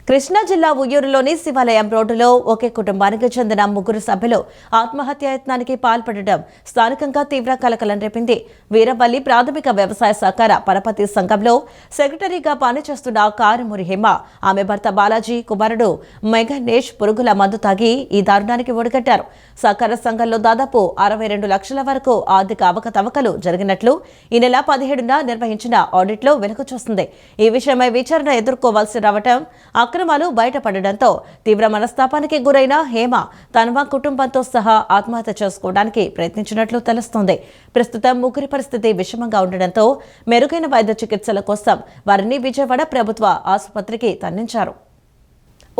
కృష్ణా జిల్లా ఉయ్యూరులోని శివాలయం రోడ్డులో ఒకే కుటుంబానికి చెందిన 3 సభ్యులు ఆత్మహత్యాయత్నానికి పాల్పడడం స్థానికంగా తీవ్ర కలకలం రేపింది. వీరవల్లి ప్రాథమిక వ్యవసాయ సహకార పరపతి సంఘంలో సెక్రటరీగా పనిచేస్తున్న కారుమూరి హేమ, ఆమె భర్త బాలాజీ కుమారుడు మెఘనేష్ పురుగుల మందు తాగి ఈ దారుణానికి ఒడిగట్టారు. సహకార సంఘంలో దాదాపు 62 లక్షల వరకు ఆర్థిక అవకతవకలు జరిగినట్లు ఈ నెల 17న నిర్వహించిన ఆడిట్లో వెలుగు చూస్తుంది. ఈ విషయమై విచారణ ఎదుర్కోవాల్సి రావటం, అక్రమాలు బయటపడడంతో తీవ్ర మనస్తాపానికి గురైన హేమ తన కుటుంబంతో సహా ఆత్మహత్య చేసుకోవడానికి ప్రయత్నించినట్లు తెలుస్తోంది. ప్రస్తుతం ముగ్గురి పరిస్థితి విషమంగా ఉండడంతో మెరుగైన వైద్య చికిత్సల కోసం వారిని విజయవాడ ప్రభుత్వ ఆసుపత్రికి తరలించారు.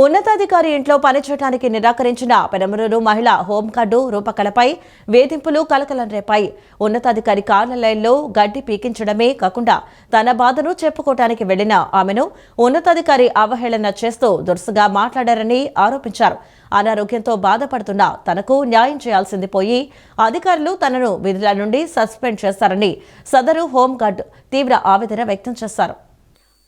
ఉన్నతాధికారి ఇంట్లో పనిచేయడానికి నిరాకరించిన పెనమలూరు మహిళ హోంగార్డు రూపకళపై వేధింపులు కలకలం రేపాయి. ఉన్నతాధికారి కార్యాలయంలో గడ్డి పీకించడమే కాకుండా తన బాధను చెప్పుకోవడానికి వెళ్లిన ఆమెను ఉన్నతాధికారి అవహేళన చేస్తూ దురుసుగా మాట్లాడారని ఆరోపించారు. అనారోగ్యంతో బాధపడుతున్న తనకు న్యాయం చేయాల్సింది పోయి అధికారులు తనను విధుల నుండి సస్పెండ్ చేశారని సదరు హోంగార్డు తీవ్ర ఆవేదన వ్యక్తం చేశారు.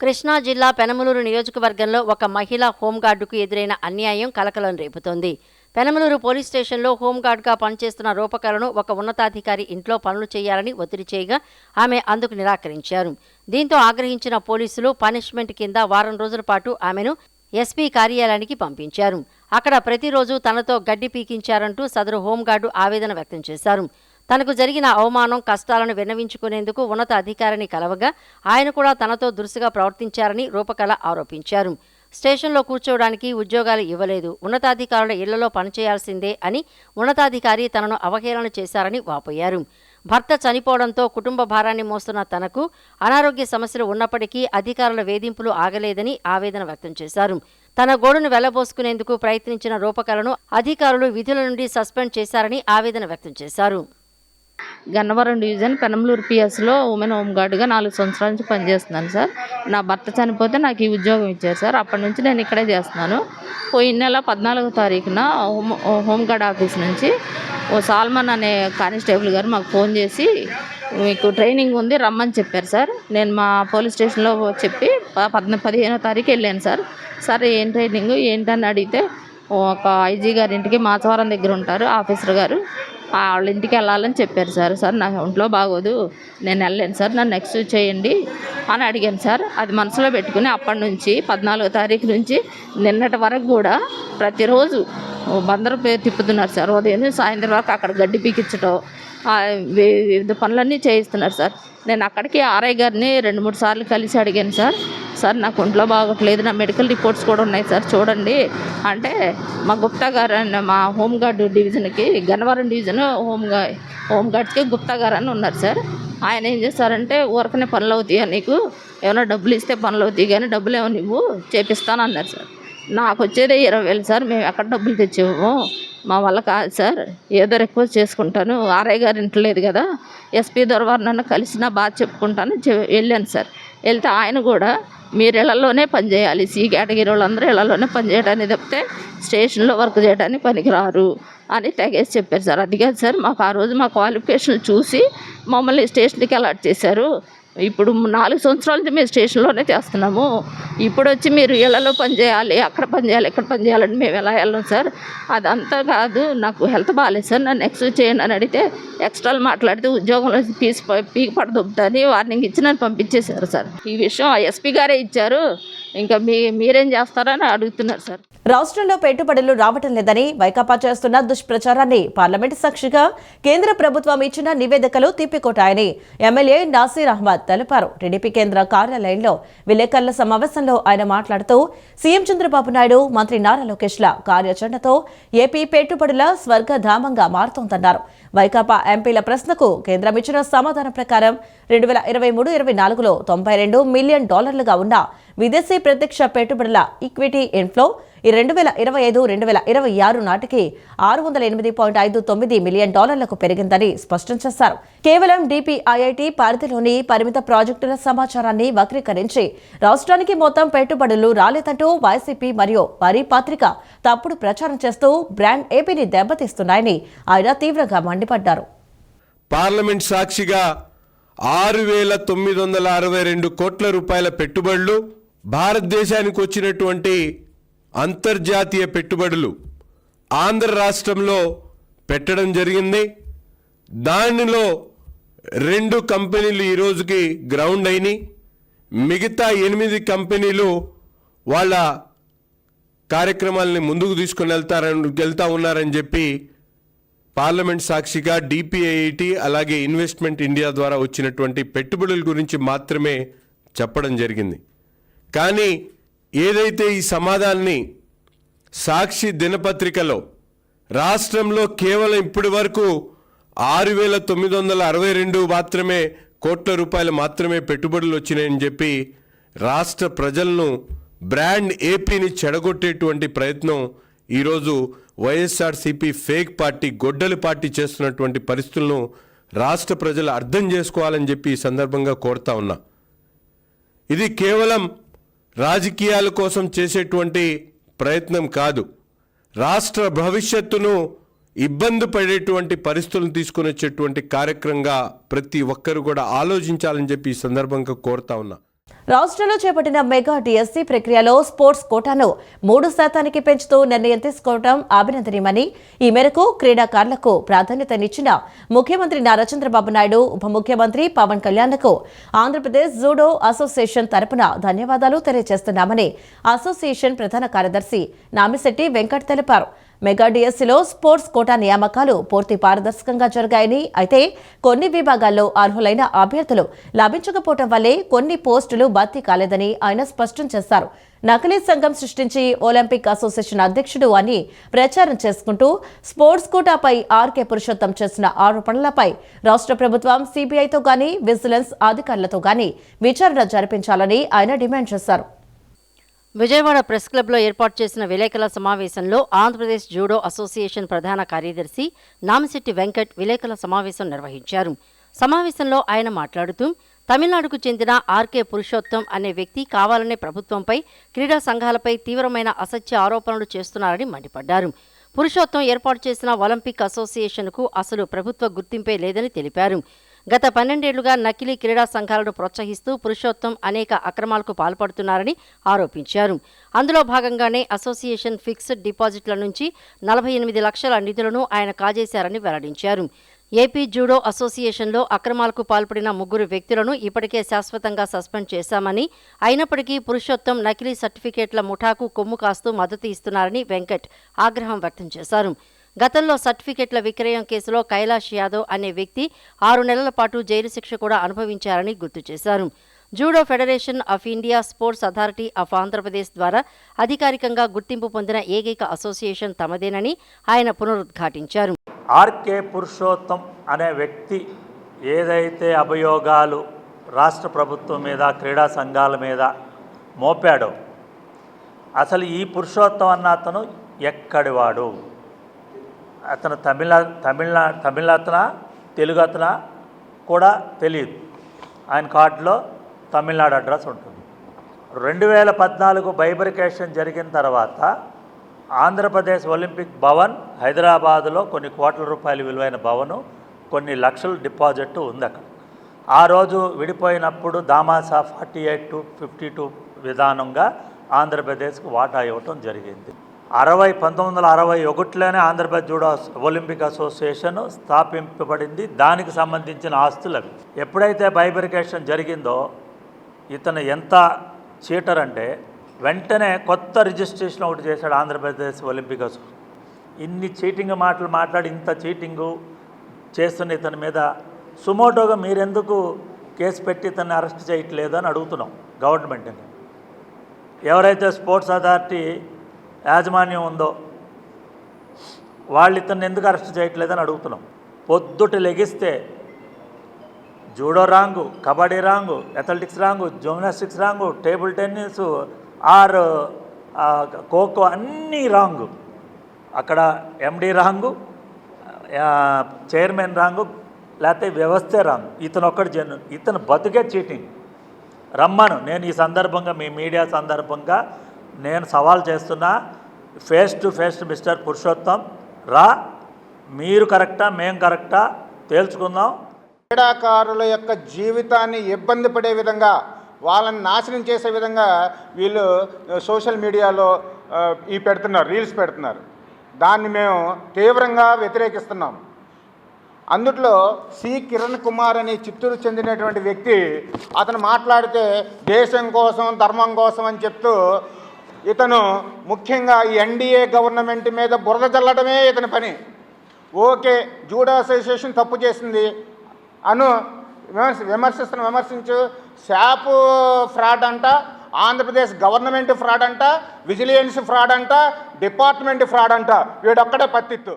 కృష్ణా జిల్లా పెనమలూరు నియోజకవర్గంలో ఒక మహిళా హోంగార్డుకు ఎదురైన అన్యాయం కలకలం రేపుతోంది. పెనమలూరు పోలీస్ స్టేషన్లో హోంగార్డుగా పనిచేస్తున్న రూపకలను ఒక ఉన్నతాధికారి ఇంట్లో పనులు చేయాలని ఒత్తిడి చేయగా ఆమె అందుకు నిరాకరించారు. దీంతో ఆగ్రహించిన పోలీసులు పనిష్మెంట్ కింద వారం రోజుల పాటు ఆమెను ఎస్పీ కార్యాలయానికి పంపించారు. అక్కడ ప్రతిరోజు తనతో గడ్డి పీకించారంటూ సదరు హోంగార్డు ఆవేదన వ్యక్తం చేశారు. తనకు జరిగిన అవమానం, కష్టాలను విన్నవించుకునేందుకు ఉన్నత అధికారిని కలవగా ఆయన కూడా తనతో దురుసుగా ప్రవర్తించారని రూపకళ ఆరోపించారు. స్టేషన్లో కూర్చోవడానికి ఉద్యోగాలు ఇవ్వలేదు, ఉన్నతాధికారుల ఇళ్లలో పనిచేయాల్సిందే అని ఉన్నతాధికారి తనను అవహేళన చేశారని వాపోయారు. భర్త చనిపోవడంతో కుటుంబ భారాన్ని మోస్తున్న తనకు అనారోగ్య సమస్యలు ఉన్నప్పటికీ అధికారుల వేధింపులు ఆగలేదని ఆవేదన వ్యక్తం చేశారు. తన గోడును వెళ్లబోసుకునేందుకు ప్రయత్నించిన రూపకళను అధికారులు విధుల నుండి సస్పెండ్ చేశారని ఆవేదన వ్యక్తం చేశారు.
గన్నవరం డివిజన్ పెనమలూరు పిఎస్లో ఉమెన్ హోంగార్డుగా 4 సంవత్సరాల నుంచి పనిచేస్తున్నాను సార్. నా భర్త చనిపోతే నాకు ఈ ఉద్యోగం ఇచ్చారు సార్. అప్పటి నుంచి నేను ఇక్కడే చేస్తున్నాను. పోయిన నెల 14వ తారీఖున హోంగార్డ్ ఆఫీస్ నుంచి ఓ సాల్మన్ అనే కానిస్టేబుల్ గారు మాకు ఫోన్ చేసి మీకు ట్రైనింగ్ ఉంది రమ్మని చెప్పారు సార్. నేను మా పోలీస్ స్టేషన్లో చెప్పి 15వ తారీఖు వెళ్ళాను సార్. సార్ ఏం ట్రైనింగ్ ఏంటని అడిగితే ఒక ఐజీ గారి ఇంటికి మాచవరం దగ్గర ఉంటారు ఆఫీసర్ గారు, వాళ్ళ ఇంటికి వెళ్ళాలని చెప్పారు సార్. సార్ నాకు ఒంట్లో బాగోదు, నేను వెళ్ళలేను సార్, నన్ను ఎక్స్క్యూజ్ చేయండి అని అడిగాను సార్. అది మనసులో పెట్టుకుని అప్పటి నుంచి 14వ తారీఖు నుంచి నిన్నటి వరకు కూడా ప్రతిరోజు బందరు తిప్పుతున్నారు సార్. ఉదయం సాయంత్రం వరకు అక్కడ గడ్డి పీకించడం, వివిధ పనులన్నీ చేయిస్తున్నారు సార్. నేను అక్కడికి ఆర్ఐ గారిని 2-3 సార్లు కలిసి అడిగాను సార్. సార్ నాకు ఒంట్లో బాగోట్లేదు, నా మెడికల్ రిపోర్ట్స్ కూడా ఉన్నాయి సార్ చూడండి అంటే, మా గుప్తా గారు అని మా హోంగార్డు డివిజన్కి గన్నవరం డివిజన్ హోంగార్డ్స్కి గుప్తా గారు అని ఉన్నారు సార్. ఆయన ఏం చేస్తారంటే ఊరకనే పనులు అవుతాయా నీకు, ఏమైనా డబ్బులు ఇస్తే పనులు అవుతాయి కానీ డబ్బులు ఏమో నువ్వు చేపిస్తాను అన్నారు సార్. నాకు వచ్చేదే 20,000 సార్, మేము ఎక్కడ డబ్బులు తెచ్చాము, మా వల్ల కాదు సార్, ఏదో రిక్వెస్ట్ చేసుకుంటాను, ఆర్ఐ గారు ఇంటలేదు కదా, ఎస్పీ దొరవారు నన్ను కలిసి నా బాధ చెప్పుకుంటాను వెళ్ళాను సార్. వెళ్తే ఆయన కూడా మీరు ఇళ్లలోనే పనిచేయాలి, సి కేటగిరీ వాళ్ళందరూ ఇళ్లలోనే పనిచేయడానికి తప్పితే స్టేషన్లో వర్క్ చేయడానికి పనికిరారు అని తెగేసి చెప్పారు సార్. అది కాదు సార్, మాకు ఆ రోజు మా క్వాలిఫికేషన్లు చూసి మమ్మల్ని స్టేషన్కి అలాట్ చేశారు. ఇప్పుడు 4 సంవత్సరాల నుంచి మేము స్టేషన్లోనే చేస్తున్నాము, ఇప్పుడు వచ్చి మీరు ఇళ్లలో పనిచేయాలి, అక్కడ పనిచేయాలి, ఇక్కడ పనిచేయాలని మేము ఎలా వెళ్ళాం సార్. అదంతా కాదు, నాకు హెల్త్ బాగాలేదు సార్, నన్ను ఎక్స్క్యూజ్ చేయండి అని అడిగితే ఎక్స్ట్రాలు మాట్లాడితే ఉద్యోగంలో పీకి పడదొబ్బుతాని వార్నింగ్ ఇచ్చి నన్ను పంపించేశారు సార్. ఈ విషయం ఎస్పీ గారే ఇచ్చారు, ఇంకా మీరేం చేస్తారని అడుగుతున్నారు సార్.
రాష్ట్రంలో పెట్టుబడులు రావటం లేదని వైకాపా చేస్తున్న దుష్ప్రచారాన్ని పార్లమెంటు సాక్షిగా కేంద్ర ప్రభుత్వం ఇచ్చిన నివేదికలు తిప్పికొట్టాయని ఎమ్మెల్యే నాసీర్ అహ్మద్ తెలిపారు. టీడీపీ కేంద్ర కార్యాలయంలో విలేకరుల సమావేశంలో ఆయన మాట్లాడుతూ సీఎం చంద్రబాబు నాయుడు, మంత్రి నారా లోకేష్ల కార్యాచరణతో ఏపీ పెట్టుబడుల స్వర్గధామంగా మారుతోందన్నారు. వైకాపా ఎంపీల ప్రశ్నకు కేంద్రం ఇచ్చిన సమాధానం ప్రకారం 2023-24లో $92 మిలియన్ ఉన్న విదేశీ ప్రత్యక్ష పెట్టుబడుల ఈక్విటీ ఇన్ఫ్లో ఈ 2025-2026 నాటికి $608.59 మిలియన్ పెరిగిందని స్పష్టం చేశారు. కేవలం డిపిఐఐటి పరిధిలోని పరిమిత ప్రాజెక్టుల సమాచారాన్ని వక్రీకరించి రాష్ట్రానికి మొత్తం పెట్టుబడులు రాలేదంటూ వైసీపీ మరియు వారి పత్రిక తప్పుడు ప్రచారం చేస్తూ బ్రాండ్ ఏపీని దెబ్బతీస్తున్నాయని ఆయన తీవ్రంగా మండిపడ్డారు.
పార్లమెంట్ సాక్షిగా 6,962 కోట్ల రూపాయల పెట్టుబడులు భారతదేశానికి వచ్చినటువంటి అంతర్జాతీయ పెట్టుబడులు ఆంధ్ర రాష్ట్రంలో పెట్టడం జరిగింది. దానిలో 2 కంపెనీలు ఈరోజుకి గ్రౌండ్ అయినాయి. మిగతా 8 కంపెనీలు వాళ్ళ కార్యక్రమాలని ముందుకు తీసుకుని వెళ్తా ఉన్నారని చెప్పి పార్లమెంట్ సాక్షిగా డిపిఐఐటి అలాగే ఇన్వెస్ట్మెంట్ ఇండియా ద్వారా వచ్చినటువంటి పెట్టుబడుల గురించి మాత్రమే చెప్పడం జరిగింది. కానీ ఏదైతే ఈ సమాధానాన్ని సాక్షి దినపత్రికలో రాష్ట్రంలో కేవలం ఇప్పటి వరకు 6,962 మాత్రమే కోట్ల రూపాయలు మాత్రమే పెట్టుబడులు వచ్చినాయని చెప్పి రాష్ట్ర ప్రజలను బ్రాండ్ ఏపీని చెడగొట్టేటువంటి ప్రయత్నం ఈరోజు వైఎస్ఆర్సీపీ ఫేక్ పార్టీ గొడ్డలి పార్టీ చేస్తున్నటువంటి పరిస్థితులను రాష్ట్ర ప్రజలు అర్థం చేసుకోవాలని చెప్పి ఈ సందర్భంగా కోరుతా ఉన్నా. ఇది కేవలం రాజకీయాల కోసం చేసేటువంటి ప్రయత్నం కాదు. రాష్ట్ర భవిష్యత్తును ఇబ్బంది పడేటువంటి పరిస్థితులను తీసుకుని వచ్చేటువంటి కార్యక్రమంగా ప్రతి ఒక్కరు కూడా ఆలోచించాలని చెప్పి ఈ సందర్భంగా కోరుతా ఉన్నా.
రాష్ట్రంలో చేపట్టిన మెగా డిఎస్సీ ప్రక్రియలో స్పోర్ట్స్ కోటాను 3% పెంచుతూ నిర్ణయం తీసుకోవడం అభినందనీయమని, ఈ మేరకు క్రీడాకారులకు ప్రాధాన్యతనిచ్చిన ముఖ్యమంత్రి నారా చంద్రబాబు నాయుడు, ఉప ముఖ్యమంత్రి పవన్ కళ్యాణ్లకు ఆంధ్రప్రదేశ్ జూడో అసోసియేషన్ తరపున ధన్యవాదాలు తెలియజేస్తున్నామని అసోసియేషన్ ప్రధాన కార్యదర్శి నామిశెట్టి వెంకట్ తెలిపారు. మెగా డిఎస్సీలో స్పోర్ట్స్ కోటా నియామకాలు పూర్తి పారదర్శకంగా జరిగాయని, అయితే కొన్ని విభాగాల్లో అర్హులైన అభ్యర్థులు లభించకపోవడం వల్లే కొన్ని పోస్టులు భర్తీ కాలేదని ఆయన స్పష్టం చేశారు. నకిలీ సంఘం సృష్టించి ఒలింపిక్ అసోసియేషన్ అధ్యక్షుడు అని ప్రచారం చేసుకుంటూ స్పోర్ట్స్ కోటాపై ఆర్కే పురుషోత్తం చేసిన ఆరోపణలపై రాష్ట్ర ప్రభుత్వం సిబిఐతో గానీ విజిలెన్స్ అధికారులతో గానీ విచారణ జరిపించాలని ఆయన డిమాండ్ చేశారు.
విజయవాడ ప్రెస్ క్లబ్లో ఏర్పాటు చేసిన విలేకరుల సమావేశంలో ఆంధ్రప్రదేశ్ జూడో అసోసియేషన్ ప్రధాన కార్యదర్శి నామిశెట్టి వెంకట్ విలేకరుల సమావేశం నిర్వహించారు. సమావేశంలో ఆయన మాట్లాడుతూ తమిళనాడుకు చెందిన ఆర్కే పురుషోత్తం అనే వ్యక్తి కావాలనే ప్రభుత్వంపై, క్రీడా సంఘాలపై తీవ్రమైన అసత్య ఆరోపణలు చేస్తున్నారని మండిపడ్డారు. పురుషోత్తం ఏర్పాటు చేసిన ఒలింపిక్ అసోసియేషన్కు అసలు ప్రభుత్వ గుర్తింపే లేదని తెలిపారు. గత 12 ఏళ్లుగా నకిలీ క్రీడా సంఘాలను ప్రోత్సహిస్తూ పురుషోత్తం అనేక అక్రమాలకు పాల్పడుతున్నారని ఆరోపించారు. అందులో భాగంగానే అసోసియేషన్ ఫిక్స్డ్ డిపాజిట్ల నుంచి 48 లక్షల నిధులను ఆయన కాజేశారని వెల్లడించారు. ఏపీ జూడో అసోసియేషన్లో అక్రమాలకు పాల్పడిన 3 వ్యక్తులను ఇప్పటికే శాశ్వతంగా సస్పెండ్ చేశామని, అయినప్పటికీ పురుషోత్తం నకిలీ సర్టిఫికేట్ల ముఠాకు కొమ్ము కాస్తూ మద్దతు ఇస్తున్నారని వెంకట్ ఆగ్రహం వ్యక్తం చేశారు. గతంలో సర్టిఫికెట్ల విక్రయం కేసులో కైలాష్ యాదవ్ అనే వ్యక్తి 6 నెలల పాటు జైలు శిక్ష కూడా అనుభవించారని గుర్తు చేశారు. Judo federation of India, sports authority of Andhra Pradesh ద్వారా అధికారికంగా గుర్తింపు పొందిన ఏకైక అసోసియేషన్ తమదేనని ఆయన పునరుద్ఘాటించారు.
ఆర్కే పురుషోత్తం అనే వ్యక్తి ఏదైతే అభియోగాలు రాష్ట్ర ప్రభుత్వం మీద, క్రీడా సంఘాల మీద మోపాడో, అసలు ఈ పురుషోత్తం అన్న అతను ఎక్కడివాడు? అతను తమిళ అతన, తెలుగు అతన కూడా తెలియదు. ఆయన కార్డులో తమిళనాడు అడ్రస్ ఉంటుంది. 2014 బైబరికేషన్ జరిగిన తర్వాత ఆంధ్రప్రదేశ్ ఒలింపిక్ భవన్ హైదరాబాదులో కొన్ని కోట్ల రూపాయల విలువైన భవను, కొన్ని లక్షల డిపాజిట్ ఉంది అక్కడ. ఆ రోజు విడిపోయినప్పుడు దామాసా 48-52 విధానంగా ఆంధ్రప్రదేశ్కు వాటా ఇవ్వటం జరిగింది. 1961లోనే ఆంధ్రప్రదేశ్ జూడో ఒలింపిక్ అసోసియేషన్ స్థాపింపబడింది. దానికి సంబంధించిన ఆస్తులు అవి. ఎప్పుడైతే బైబరికేషన్ జరిగిందో ఇతను ఎంత చీటర్ అంటే వెంటనే కొత్త రిజిస్ట్రేషన్ ఒకటి చేశాడు ఆంధ్రప్రదేశ్ ఒలింపిక్ అసోసియేషన్. ఇన్ని చీటింగ్ మాటలు మాట్లాడి ఇంత చీటింగు చేస్తున్న ఇతని మీద సుమోటోగా మీరెందుకు కేసు పెట్టి ఇతన్ని అరెస్ట్ చేయట్లేదు అని అడుగుతున్నాం గవర్నమెంట్ని. ఎవరైతే స్పోర్ట్స్ అథారిటీ యాజమాన్యం ఉందో వాళ్ళు ఇతన్ని ఎందుకు అరెస్ట్ చేయట్లేదని అడుగుతున్నాం. పొద్దుట లెగిస్తే judo wrong, kabaddi wrong, athletics wrong, gymnastics wrong, table tennis or kho kho అన్నీ రాంగు. అక్కడ ఎండి రాంగు, చైర్మన్ రాంగు, లేకపోతే వ్యవస్థే రాంగు. ఇతను ఒక్కటి ఇతను బతుకే చీటింగ్. రమ్మను. నేను ఈ సందర్భంగా మీ మీడియా సందర్భంగా నేను సవాల్ చేస్తున్నా, face to face mister Purushottam రా, మీరు కరెక్టా మేము కరెక్టా తేల్చుకుందాం.
క్రీడాకారుల యొక్క జీవితాన్ని ఇబ్బంది పడే విధంగా, వాళ్ళని నాశనం చేసే విధంగా వీళ్ళు సోషల్ మీడియాలో ఈ పెడుతున్నారు, రీల్స్ పెడుతున్నారు. దాన్ని మేము తీవ్రంగా వ్యతిరేకిస్తున్నాం. అందుట్లో సి కిరణ్ కుమార్ అని చిత్తూరు చెందినటువంటి వ్యక్తి అతను మాట్లాడితే దేశం కోసం ధర్మం కోసం అని చెప్తూ ఇతను ముఖ్యంగా ఈ ఎన్డీఏ గవర్నమెంట్ మీద బురద చల్లడమే ఇతని పని. ఓకే, జూడో అసోసియేషన్ తప్పు చేసింది అను విమర్శించు, శాప్ ఫ్రాడ్ అంట, ఆంధ్రప్రదేశ్ గవర్నమెంట్ ఫ్రాడ్ అంట, విజిలెన్స్ ఫ్రాడ్ అంట, డిపార్ట్మెంట్ ఫ్రాడ్ అంట, వీడొక్కడే పత్తిత్తు.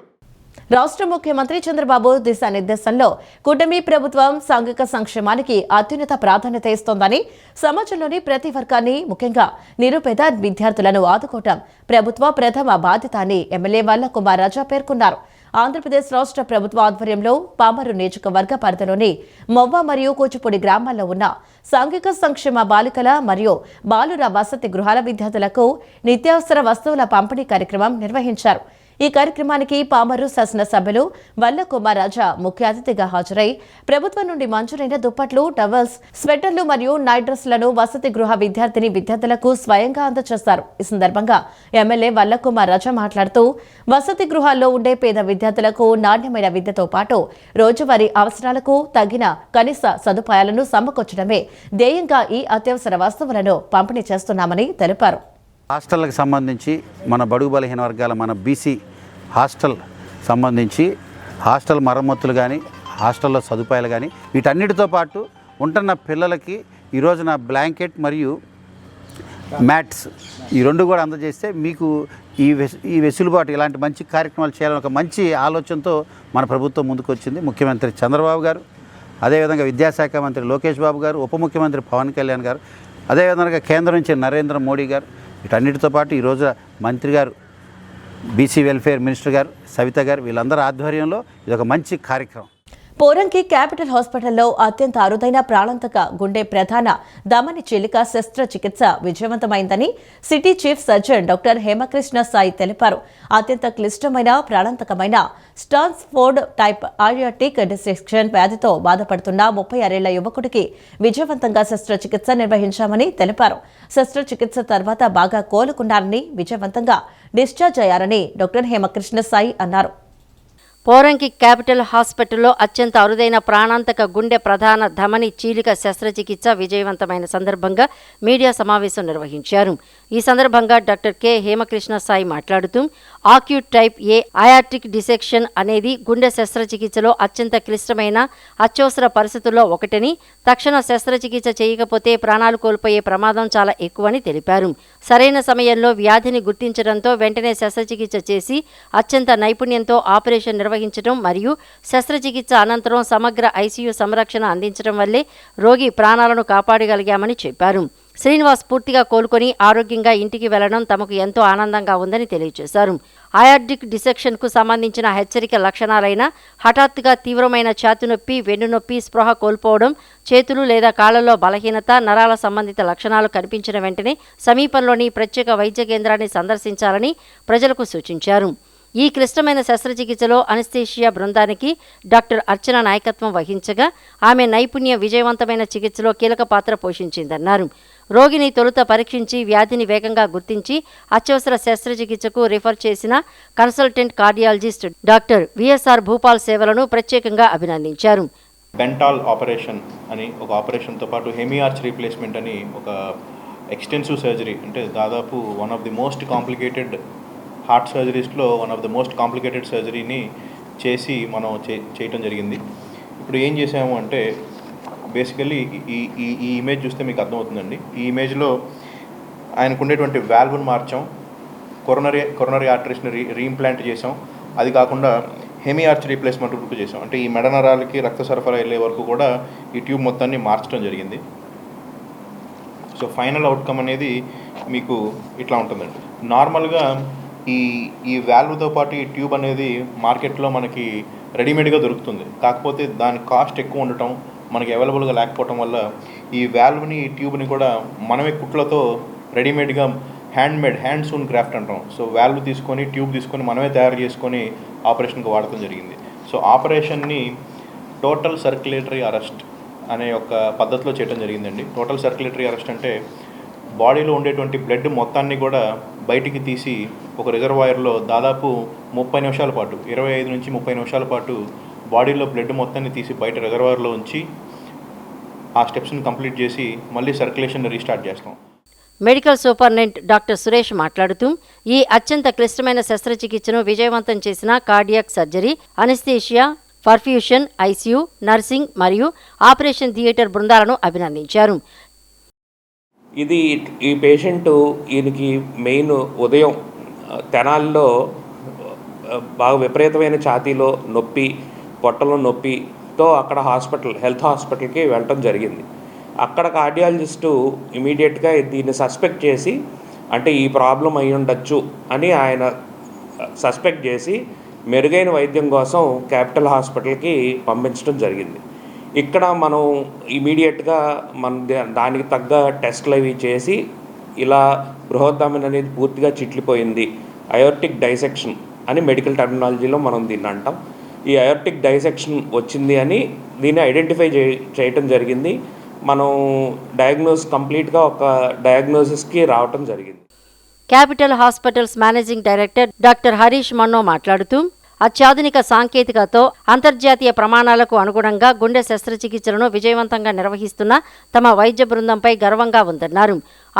రాష్ట్ర ముఖ్యమంత్రి చంద్రబాబు దిశానిర్దేశంలో కూటమి ప్రభుత్వం సాంఘిక సంక్షేమానికి అత్యున్నత ప్రాధాన్యత ఇస్తోందని, సమాజంలోని ప్రతి వర్గాన్ని ముఖ్యంగా నిరుపేద విద్యార్థులను ఆదుకోవటం ప్రభుత్వ ప్రథమ బాధ్యత అని ఎమ్మెల్యే వల్లకుమార్ రాజా పేర్కొన్నారు. ఆంధ్రప్రదేశ్ రాష్ట్ర ప్రభుత్వ ఆధ్వర్యంలో పామరు నియోజకవర్గ పరిధిలోని మొవ్వ మరియు కూచిపూడి గ్రామాల్లో ఉన్న సాంఘిక సంక్షేమ బాలికల మరియు బాలుర వసతి గృహాల విద్యార్థులకు నిత్యావసర వస్తువుల పంపిణీ కార్యక్రమం నిర్వహించారు. ఈ కార్యక్రమానికి పామరు శాసనసభ్యులు వల్లకుమార్ రాజా ముఖ్య అతిథిగా హాజరై ప్రభుత్వం నుండి మంజూరైన దుప్పట్లు, టవల్స్, స్వెటర్లు మరియు నైట్ డ్రెస్లను వసతి గృహ విద్యార్థులకు స్వయంగా అందజేశారు. ఈ సందర్భంగా ఎమ్మెల్యే వల్లకుమార్ రాజా మాట్లాడుతూ వసతి గృహాల్లో ఉండే పేద విద్యార్థులకు నాణ్యమైన విద్యతో పాటు రోజువారీ అవసరాలకు తగిన కనీస సదుపాయాలను సమకూర్చడమే ధ్యేయంగా ఈ అత్యవసర వస్తువులను పంపిణీ చేస్తున్నామని తెలిపారు.
హాస్టల్కి సంబంధించి మన బడుగు బలహీన వర్గాల మన బీసీ హాస్టల్ సంబంధించి హాస్టల్ మరమ్మతులు కానీ, హాస్టల్లో సదుపాయాలు కానీ, వీటన్నిటితో పాటు ఉంటున్న పిల్లలకి ఈరోజు నా బ్లాంకెట్ మరియు మ్యాట్స్ ఈ రెండు కూడా అందజేస్తే మీకు ఈ వెసులుబాటు ఇలాంటి మంచి కార్యక్రమాలు చేయాలని ఒక మంచి ఆలోచనతో మన ప్రభుత్వం ముందుకు వచ్చింది. ముఖ్యమంత్రి చంద్రబాబు గారు, అదేవిధంగా విద్యాశాఖ మంత్రి లోకేష్ బాబు గారు, ఉప ముఖ్యమంత్రి పవన్ కళ్యాణ్ గారు, అదేవిధంగా కేంద్రం నుంచి నరేంద్ర మోడీ గారు, వీటన్నిటితో పాటు ఈరోజు మంత్రి గారు, బీసీ వెల్ఫేర్ మినిస్టర్ గారు సవిత గారు, వీళ్ళందరూ ఆధ్వర్యంలో ఇది ఒక మంచి కార్యక్రమం.
పోరంకి క్యాపిటల్ హాస్పిటల్లో అత్యంత అరుదైన ప్రాణాంతక గుండె ప్రధాన ధమని చీలిక శస్త్రచికిత్స విజయవంతమైందని city chief surgeon doctor Hemakrishna Sai తెలిపారు. అత్యంత క్లిష్టమైన ప్రాణాంతకమైన స్టాన్స్ఫోర్డ్ టైప్ ఆరియాటిక్ డిసెక్షన్ వ్యాధితో బాధపడుతున్న 36 యువకుడికి విజయవంతంగా శస్త్రచికిత్స నిర్వహించామని తెలిపారు. శస్త్రచికిత్స తర్వాత బాగా కోలుకున్నారని, విజయవంతంగా డిశ్చార్జ్ అయ్యారని డాక్టర్ హేమకృష్ణ సాయి అన్నారు.
పోరంకి క్యాపిటల్ హాస్పిటల్లో అత్యంత అరుదైన ప్రాణాంతక గుండె ప్రధాన ధమని చీలిక శస్త్రచికిత్స విజయవంతమైన సందర్భంగా మీడియా సమావేశం నిర్వహించారు. ఈ సందర్భంగా డాక్టర్ కె హేమకృష్ణ సాయి మాట్లాడుతూ ఆక్యూట్ టైప్ ఏ ఆయాటిక్ డిసెక్షన్ అనేది గుండె శస్త్రచికిత్సలో అత్యంత క్లిష్టమైన అత్యవసర పరిస్థితుల్లో ఒకటని, తక్షణ శస్త్రచికిత్స చేయకపోతే ప్రాణాలు కోల్పోయే ప్రమాదం చాలా ఎక్కువని తెలిపారు. సరైన సమయంలో వ్యాధిని గుర్తించడంతో వెంటనే శస్త్రచికిత్స చేసి అత్యంత నైపుణ్యంతో ఆపరేషన్ నిర్వహించడం మరియు శస్త్రచికిత్స అనంతరం సమగ్ర ఐసీయూ సంరక్షణ అందించడం వల్లే రోగి ప్రాణాలను కాపాడగలిగామని చెప్పారు. శ్రీనివాస్ పూర్తిగా కోలుకొని ఆరోగ్యంగా ఇంటికి వెళ్లడం తమకు ఎంతో ఆనందంగా ఉందని తెలియజేశారు. ఆయాటిక్ డిసెక్షన్కు సంబంధించిన హెచ్చరిక లక్షణాలైన హఠాత్తుగా తీవ్రమైన ఛాతీ నొప్పి, వెన్నునొప్పి, స్పృహ కోల్పోవడం, చేతులు లేదా కాళ్లలో బలహీనత, నరాల సంబంధిత లక్షణాలు కనిపించిన వెంటనే సమీపంలోని ప్రత్యేక వైద్య కేంద్రాన్ని సందర్శించాలని ప్రజలకు సూచించారు. ఈ క్లిష్టమైన శస్త్రచికిత్సలో అనస్థీషియా బృందానికి డాక్టర్ అర్చన నాయకత్వం వహించగా ఆమె నైపుణ్య విజయవంతమైన చికిత్సలో కీలక పాత్ర పోషించిందన్నారు. రోగిని తొలుత పరీక్షించి వ్యాధిని వేగంగా గుర్తించి అత్యవసర శస్త్రచికిత్సకు రిఫర్ చేసిన consultant cardiologist doctor VSR Bhupal సేవలను ప్రత్యేకంగా అభినందించారు.
బెంటాల్ ఆపరేషన్ అని ఒక ఆపరేషన్తో పాటు హెమియార్చ్ రీప్లేస్మెంట్ అని ఒక ఎక్స్టెన్సివ్ సర్జరీ, అంటే దాదాపు one of the most complicated heart సర్జరీస్లో one of the most complicated సర్జరీని చేసి మనం చేయటం జరిగింది. ఇప్పుడు ఏం చేసాము అంటే బేసికల్లీ ఈ ఇమేజ్ చూస్తే మీకు అర్థమవుతుందండి. ఈ ఇమేజ్లో ఆయనకు ఉండేటువంటి వాల్వ్ను మార్చాం, కొరోనరీ ఆర్టరీస్ని రీఇంప్లాంట్ చేసాం. అది కాకుండా హెమీ ఆర్చ్ రీప్లేస్మెంట్ కూడా చేసాం. అంటే ఈ మెడ నరాలకి రక్త సరఫరా వెళ్ళే వరకు కూడా ఈ ట్యూబ్ మొత్తాన్ని మార్చడం జరిగింది. సో ఫైనల్ అవుట్కమ్ అనేది మీకు ఇట్లా ఉంటుందండి. నార్మల్గా ఈ వాల్వ్తో పాటు ఈ ట్యూబ్ అనేది మార్కెట్లో మనకి రెడీమేడ్గా దొరుకుతుంది. కాకపోతే దాని కాస్ట్ ఎక్కువ ఉండటం, మనకి అవైలబుల్గా లేకపోవటం వల్ల ఈ వాల్వ్ని, ఈ ట్యూబ్ని కూడా మనమే కుట్లతో రెడీమేడ్గా హ్యాండ్ సూన్ క్రాఫ్ట్ అంటాం. సో వాల్వ్ తీసుకొని, ట్యూబ్ తీసుకొని మనమే తయారు చేసుకొని ఆపరేషన్కి వాడటం జరిగింది. సో ఆపరేషన్ని టోటల్ సర్క్యులేటరీ అరెస్ట్ అనే ఒక పద్ధతిలో చేయడం జరిగిందండి. టోటల్ సర్క్యులేటరీ అరెస్ట్ అంటే బాడీలో ఉండేటువంటి బ్లడ్ మొత్తాన్ని కూడా బయటికి తీసి ఒక రిజర్వాయర్లో దాదాపు 30 నిమిషాల పాటు 25 నుంచి 30 నిమిషాల పాటు బాడీలో బ్లడ్ మొత్తాన్ని తీసి బయట రిజర్వాయర్లో ఉంచి ఆ స్టెప్స్ని కంప్లీట్ చేసి మళ్ళీ సర్క్యులేషన్ రీస్టార్ట్ చేస్తాం.
మెడికల్ సూపరింటెండెంట్ డాక్టర్ సురేష్ మాట్లాడుతూ ఈ అత్యంత క్లిష్టమైన శస్త్రచికిత్సను విజయవంతం చేసిన cardiac surgery, anaesthesia, perfusion, ICU, nursing మరియు ఆపరేషన్ థియేటర్ బృందాలను అభినందించారు.
ఈ పేషెంట్ ఈయనకి మెయిన్ ఉదయం తెనాలిలో బాగా విపరీతమైన ఛాతీలో నొప్పి, పొట్టలో నొప్పితో అక్కడ హెల్త్ హాస్పిటల్కి వెళ్ళటం జరిగింది. అక్కడ కార్డియాలజిస్టు ఇమీడియట్గా దీన్ని సస్పెక్ట్ చేసి, అంటే ఈ ప్రాబ్లం అయి ఉండొచ్చు అని ఆయన సస్పెక్ట్ చేసి మెరుగైన వైద్యం కోసం క్యాపిటల్ హాస్పిటల్కి పంపించడం జరిగింది. ఇక్కడ మనం ఇమీడియట్గా దానికి తగ్గ టెస్ట్లు అవి చేసి ఇలా బృహత్తమన్ అనేది పూర్తిగా చిట్లిపోయింది, అయోర్టిక్ డైసెక్షన్ అని మెడికల్ టర్మినాలజీలో మనం దీన్ని అంటాం. ఈ అయోర్టిక్ డైసెక్షన్ వచ్చింది అని దీన్ని ఐడెంటిఫై చేయటం జరిగింది. మనం కంప్లీట్గా ఒక డయాగ్నోసిస్కి రావటం జరిగింది.
Capital hospitals managing director doctor Harish మన్నో మాట్లాడుతూ అత్యాధునిక సాంకేతికతో అంతర్జాతీయ ప్రమాణాలకు అనుగుణంగా గుండె శస్త్రచికిత్సలను విజయవంతంగా నిర్వహిస్తున్న తమ వైద్య బృందంపై గర్వంగా ఉందన్నారు.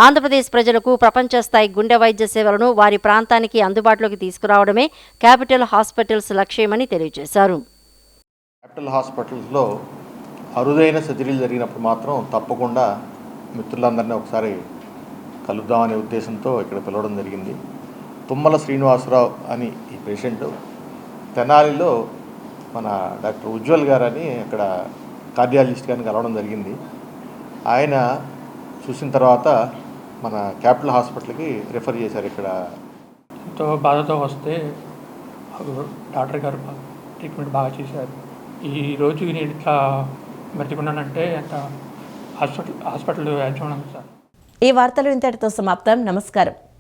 ఆంధ్రప్రదేశ్ ప్రజలకు ప్రపంచ స్థాయి గుండె వైద్య సేవలను వారి ప్రాంతానికి అందుబాటులోకి తీసుకురావడమే క్యాపిటల్ హాస్పిటల్స్ లక్ష్యమని తెలియజేశారు.
క్యాపిటల్ హాస్పిటల్స్లో అరుదైన సర్జరీలు జరిగినప్పుడు మాత్రం తప్పకుండా మిత్రులందరినీ ఒకసారి కలుద్దామనే ఉద్దేశంతో ఇక్కడ పిలవడం జరిగింది. తుమ్మల శ్రీనివాసరావు అని ఈ పేషెంట్ తెనాలిలో మన డాక్టర్ ఉజ్వల్ గారని అక్కడ కార్డియాలజిస్ట్ గారిని కలవడం జరిగింది. ఆయన చూసిన తర్వాత మన క్యాపిటల్ హాస్పిటల్కి రిఫర్ చేశారు. ఇక్కడ
ఎంతో బాధతో వస్తే డాక్టర్ గారు ట్రీట్మెంట్ బాగా చేశారు. ఈరోజు నేను ఇట్లా బ్రతికున్నానంటే అంత హాస్పిటల్ యాజమాన్యం సార్.
ఈ వార్తలు ఇంతటితో సమాప్తం. నమస్కారం.